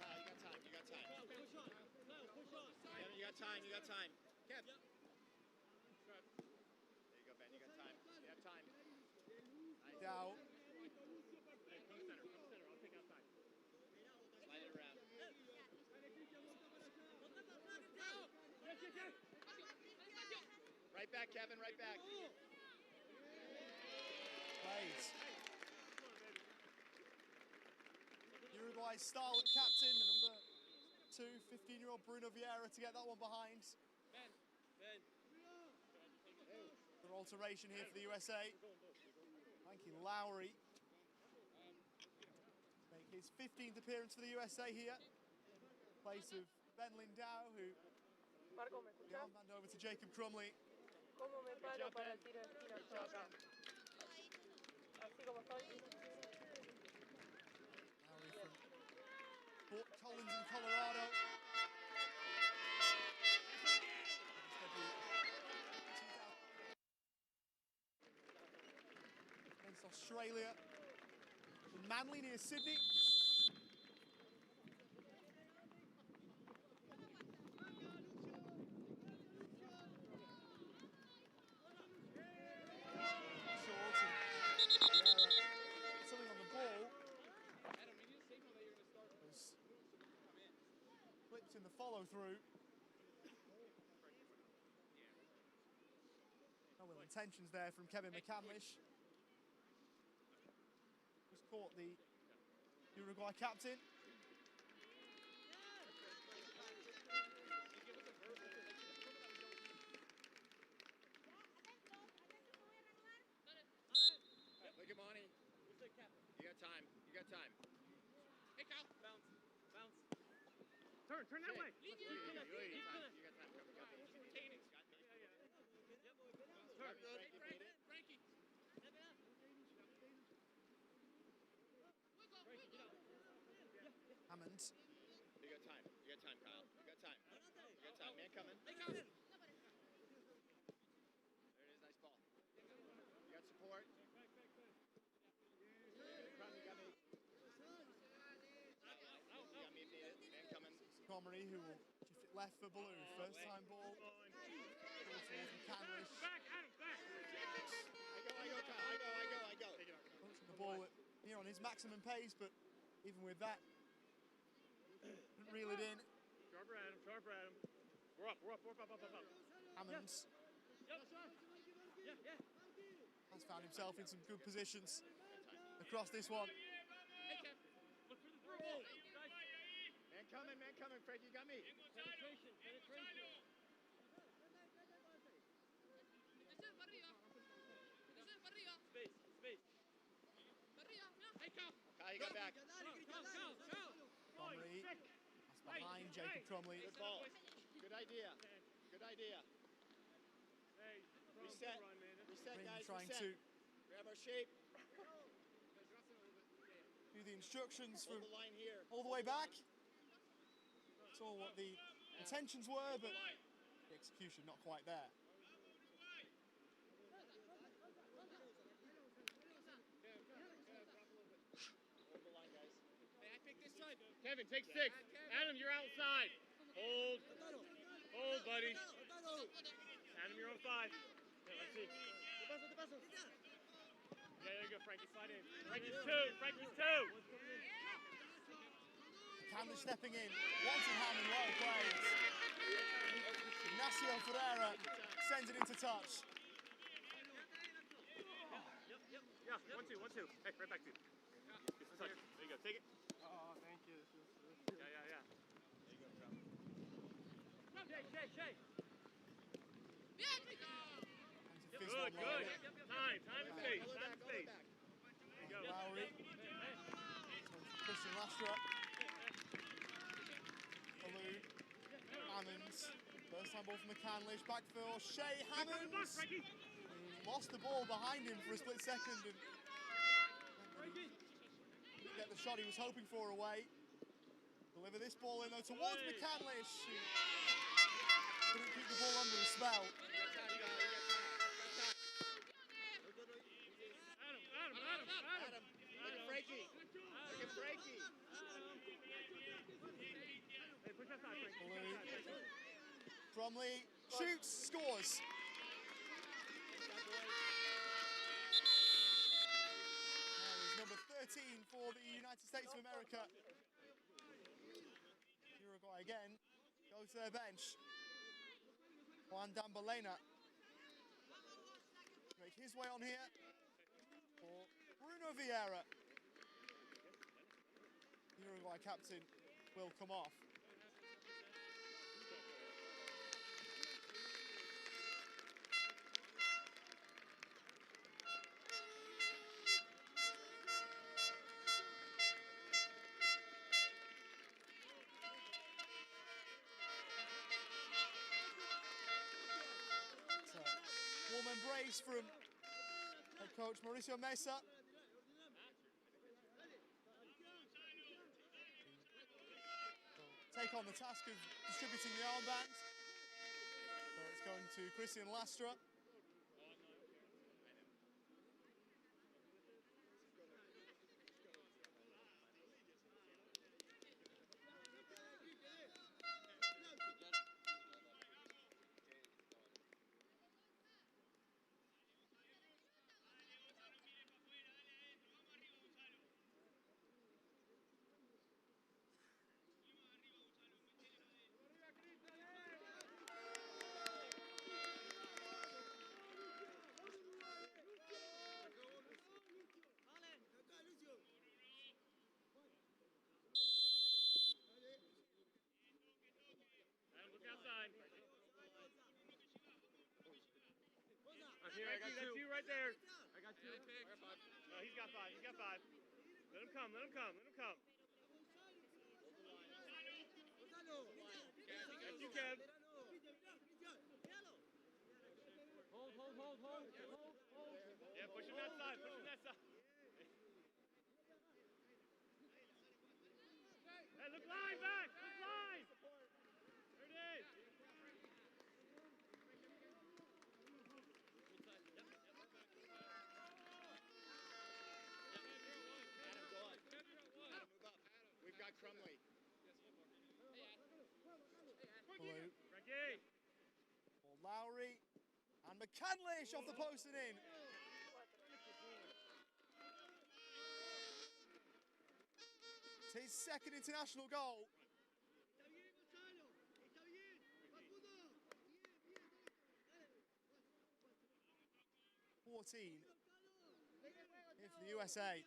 S5: You got time, you got time. Kevin, you got time, you got time. Kev. There you go, Ben, you got time. You have time. Nice.
S2: Dow.
S6: Come center, I'll take outside.
S5: Slide it around. Right back, Kevin, right back.
S2: Plays. Uruguay's starlet captain, the number 2, 15-year-old Bruno Vieira to get that one behind. The alteration here for the USA. Frankie Lowry. Make his 15th appearance for the USA here. Place of Ben Lindau, who
S7: Marco, ¿me escuchas?
S2: hand over to Jacob Crumley.
S7: ¿Cómo me paro para el tiro de esquina yo acá? Así como estoy.
S2: Lowry from Fort Collins in Colorado. Against Australia. In Manly near Sydney. Short and Vieira something on the ball. Was flipped in the follow through. No ill intentions there from Kevin McCandlish. Just caught the Uruguay captain.
S5: Look at Monty. You got time, you got time.
S6: Hey, Kyle. Bounce. Turn that way.
S5: You got time, cover, got me.
S6: Turn.
S5: Frankie.
S2: Hammond.
S5: You got time, Kyle. You got time. Man coming.
S6: Hey, Kyle.
S5: There it is, nice ball. You got support. You got me. You got me if needed. Man coming.
S2: Montgomery, who will shift it left for Blue. First time ball. Ball towards McCandlish.
S6: Back, Adam, back.
S5: I go, Kyle. I go.
S2: Punching the ball here on his maximum pace, but even with that, didn't reel it in.
S6: Sharper Adam. We're up.
S2: Hammond
S6: Yeah.
S2: has found himself in some good positions across this one.
S6: Hey, Kev. Look for the through ball.
S5: Man coming, Frank, you got me.
S6: Penetration. Space. Hey, Kyle.
S5: Kyle, you got back.
S6: Go.
S2: Montgomery that's behind Jacob Crumley.
S5: Good ball. Good idea.
S6: Hey,
S5: Reset.
S6: run, man.
S5: Reset,
S2: Ring
S5: guys.
S2: trying
S5: Reset.
S2: to
S5: Grab our shape.
S2: do the instructions from
S5: Hold the line here.
S2: all the way back. Saw what the intentions were, but the execution not quite there.
S5: Hold the line, guys.
S6: Hey, I pick this side. Kevin, take 6. Adam, you're outside. Hold, buddy. Adam, you're on 5. Okay, let's see. Yeah, there you go, Frankie. Slide in. Frankie's 2.
S2: Camden stepping in, wanting Hammond, well played. Ignacio Ferreira sends it into touch.
S6: Yeah, 1-2. Hey, right back to you. Get some touch. There you go. Take it.
S2: Oh, thank you.
S6: Yeah. Shay. Good. Time and space. There you go.
S2: Lowry. Christian Lastra. Baloo. Hammonds. First time ball from McCandlish. Back for Shea Hammonds. Who lost the ball behind him for a split second and didn't get the shot he was hoping for away. Deliver this ball in though towards McCandlish. Couldn't keep the ball under the spell.
S5: Adam. Look at Frankie. Look at Frankie.
S6: Hey, push that side, Frank.
S2: Blue. Bromley shoots, scores. That is number 13 for the United States of America. Uruguay again goes to their bench. Juan Dambalena make his way on here for Bruno Vieira. Uruguay captain will come off. Warm embrace from head coach Mauricio Mesa. Take on the task of distributing the armbands. So it's going to Christian Lastra.
S6: Look outside. Here, I got two. That's you right there. I got two. No, he's got five. He's got five. Let him come. Let him come. Let him come. That's you, Kev. Hold. Yeah, push him that side. Push him that side. Hey, look live back. Look live. There it is.
S5: Adam, go on. Adam, move up. We've got Crumley.
S2: Blue.
S6: Frankie.
S2: For Lowry and McCandlish off the post and in. It's his second international goal. 14 here for the USA.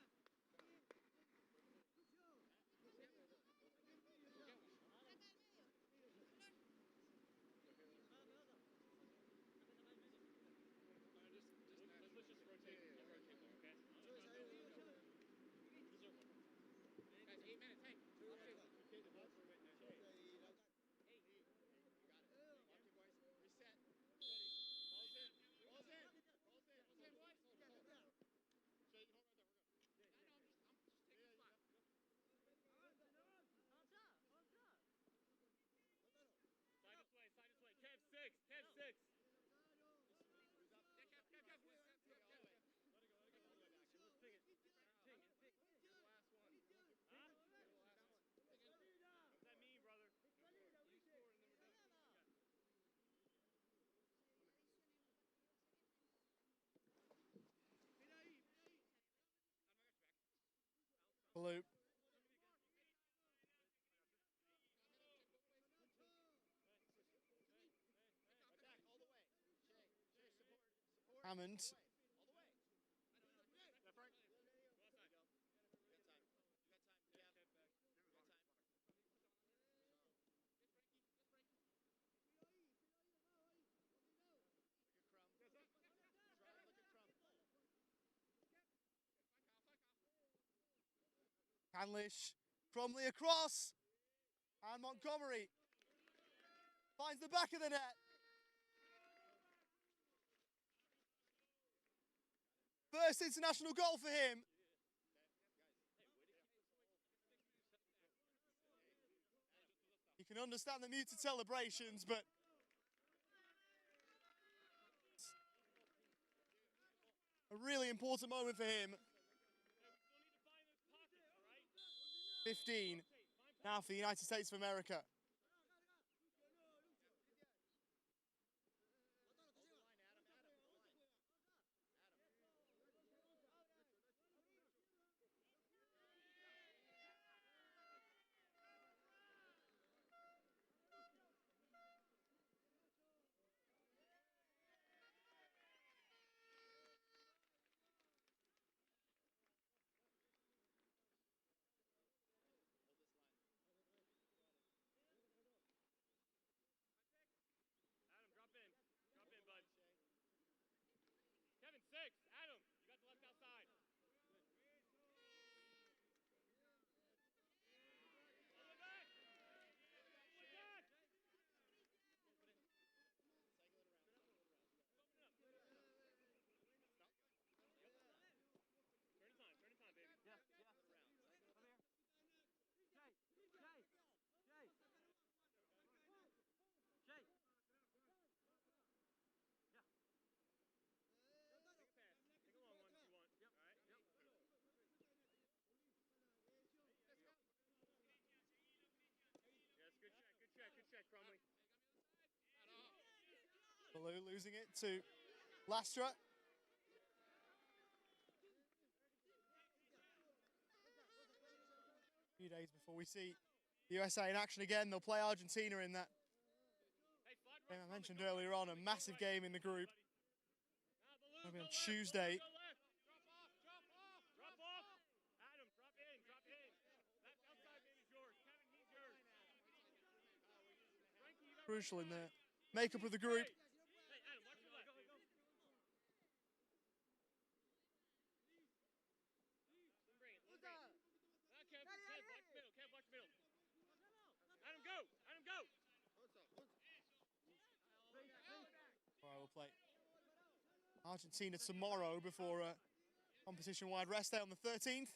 S6: Let's just rotate. Rotate more, okay? Guys, 8 minutes. Hey.
S5: Reset. Ready. Balls in. Balls in. Balls in. Balls in, boys. So you can hold right there. We're good. I'm just taking a spot.
S6: Side this way. Kev, 6. Kev, 6.
S5: Who's up?
S6: Yeah, Kev.
S5: Let it go.
S6: Let's ping it. Ping it.
S5: The last one.
S6: Huh?
S5: The last one.
S6: What's that mean, brother?
S5: You score and then we're done.
S2: Blue.
S5: Attack all the way. Shay, support.
S2: Hammond.
S5: All the way.
S6: That Frank?
S5: You got time. You got time. Kev. You got time. Look at Crumb. Try and look at Crumb.
S2: Canlish, Cromley across, and Montgomery finds the back of the net. First international goal for him. can understand the muted celebrations, but a really important moment for him. 15 now for the United States of America.
S6: Adam, drop in. Drop in, bud. Kevin, 6. Adam, you got the left outside. All the way back. All the way back.
S5: Cycle it around.
S6: Open it up. Turn it on. Turn it on, baby.
S5: Yes, yes. Come here. Jay, Jay, Jay. Jay. Yeah.
S6: Take a pass. Take a long one if you want.
S5: Yep.
S6: All right?
S5: Yep.
S6: Yes, good check. Good check. Good check, Crumley.
S2: Baloo losing it to Lastra. A few days before we see the USA in action again. They'll play Argentina in that game I mentioned earlier on, a massive game in the group. That'll be on Tuesday.
S6: Drop off. Adam, drop in. Drop in. Left outside man is yours. Kevin, he's yours. Frankie, you got
S2: Crucial in the makeup of the group.
S6: Hey, Adam, watch your left. Bring it. Bring it. Kev, watch middle. Kev, watch middle. Adam, go. Adam, go.
S2: All right, we'll play Argentina tomorrow before a competition-wide rest day on the 13th.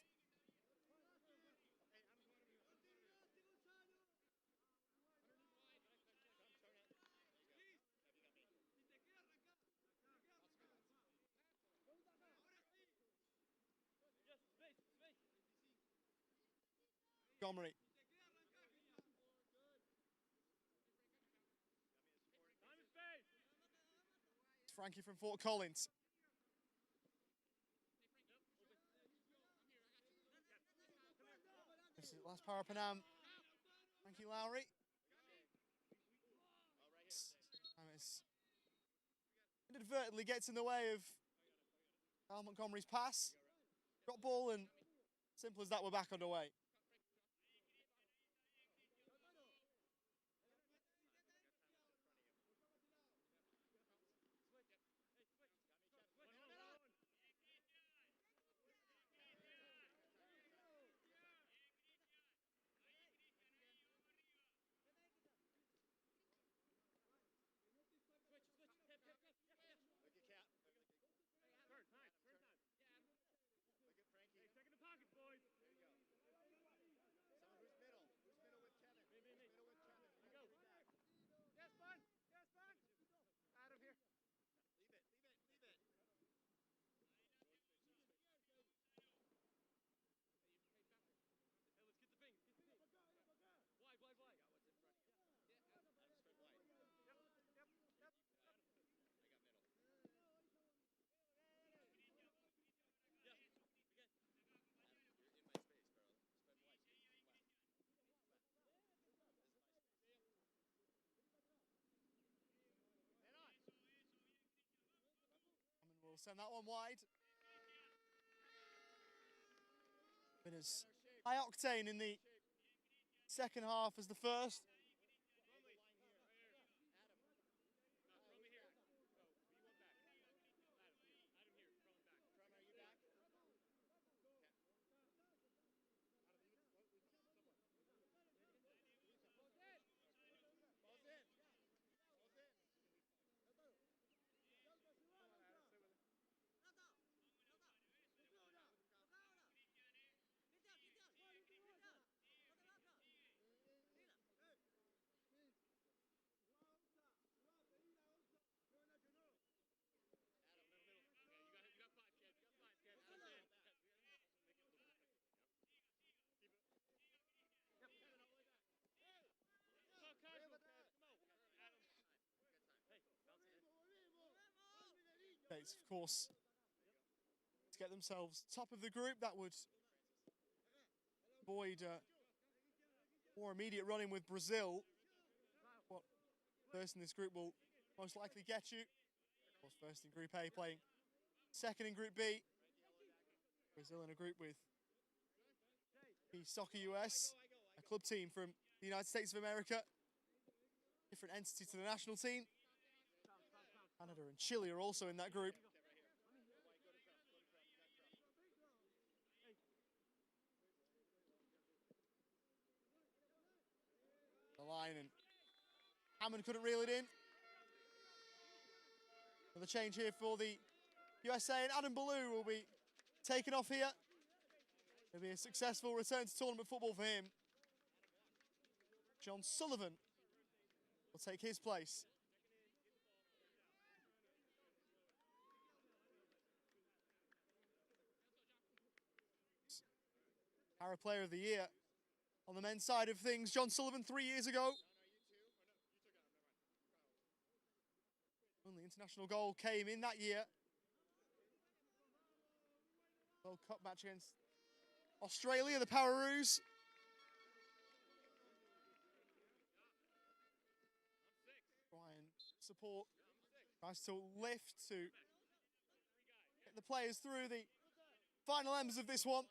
S2: Montgomery. It's Frankie from Fort Collins. This is the last Para Panam. Frankie Lowry. Inadvertently gets in the way of Al Montgomery's pass. Drop ball, and simple as that, we're back underway.
S5: Look at Cap.
S6: Turn time.
S5: Look at Frankie.
S6: Hey, check in the pockets, boys.
S5: There you go. Someone who's middle. Who's middle with Kevin? Who's middle with Kevin?
S6: There you go.
S5: Yes, bud. Yes, bud. Adam here. Leave it. Leave it. Leave it.
S6: Hey, let's get the fingers. Get the fingers. Wide.
S5: Got what's in front of you. Yeah. Adam, spread wide.
S6: Yep.
S5: I got middle.
S6: Yes. Again.
S5: Adam, you're in my space, bro. Spread wide. Left. This is my space.
S6: Head on.
S2: And we'll send that one wide. Been as high octane in the second half as the first.
S6: Crumley. Right here.
S5: Adam.
S6: Crumley here. Go. You went back. Adam here. Crumley back.
S5: Crummer, are you back? Ball's in. Ball's in.
S2: States, of course, to get themselves top of the group. That would avoid more immediate run-in with Brazil. What first in this group will most likely get you. Of course, first in Group A, playing second in Group B. Brazil in a group with the Soccer US, a club team from the United States of America. Different entity to the national team. Canada and Chile are also in that group. The line, and Hammond couldn't reel it in. Another change here for the USA, and Adam Ballou will be taken off here. It'll be a successful return to tournament football for him. John Sullivan will take his place. Para Player of the Year on the men's side of things. John Sullivan 3 years ago. Only international goal came in that year. World Cup match against Australia, the Pararoos. Try and support. Tries to lift to get the players through the final ends of this one.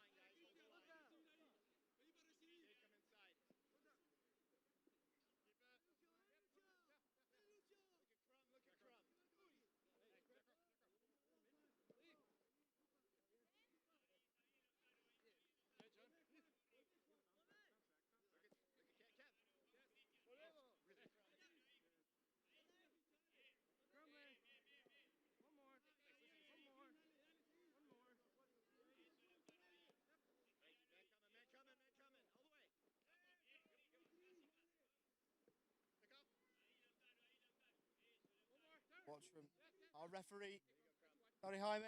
S2: Watch from our referee, Barry Jaime.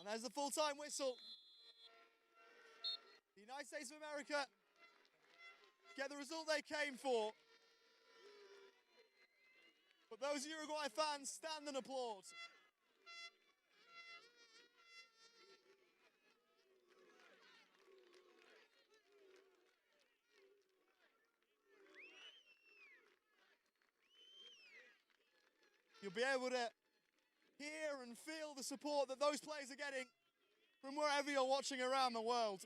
S2: And there's the full-time whistle. The United States of America get the result they came for. But those Uruguay fans stand and applaud. You'll be able to hear and feel the support that those players are getting from wherever you're watching around the world.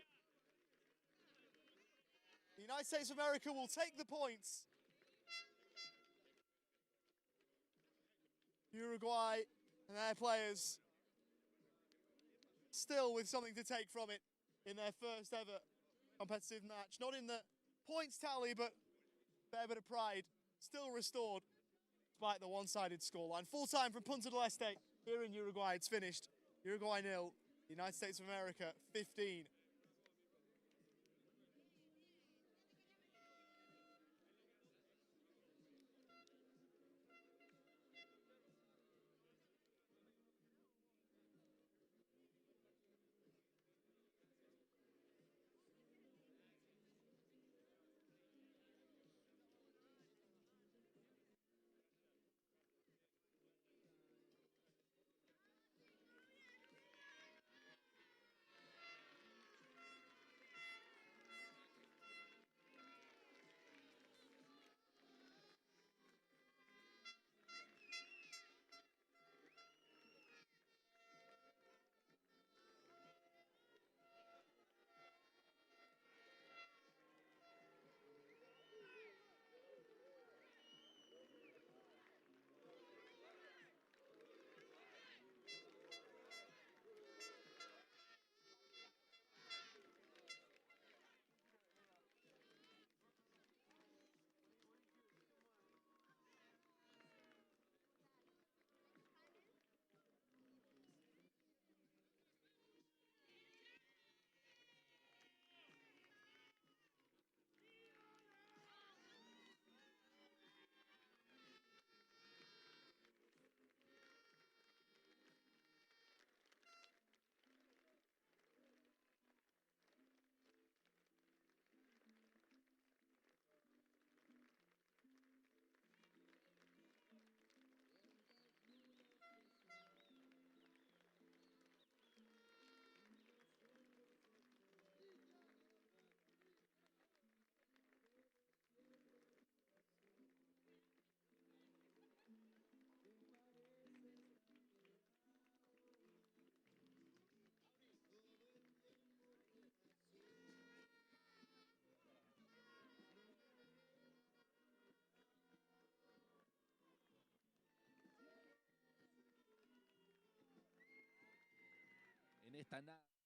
S2: The United States of America will take the points. Uruguay and their players still with something to take from it in their first ever competitive match. Not in the points tally, but a fair bit of pride still restored despite the one-sided scoreline. Full time from Punta del Este here in Uruguay. It's finished. Uruguay 0, United States of America 15.
S1: está nada.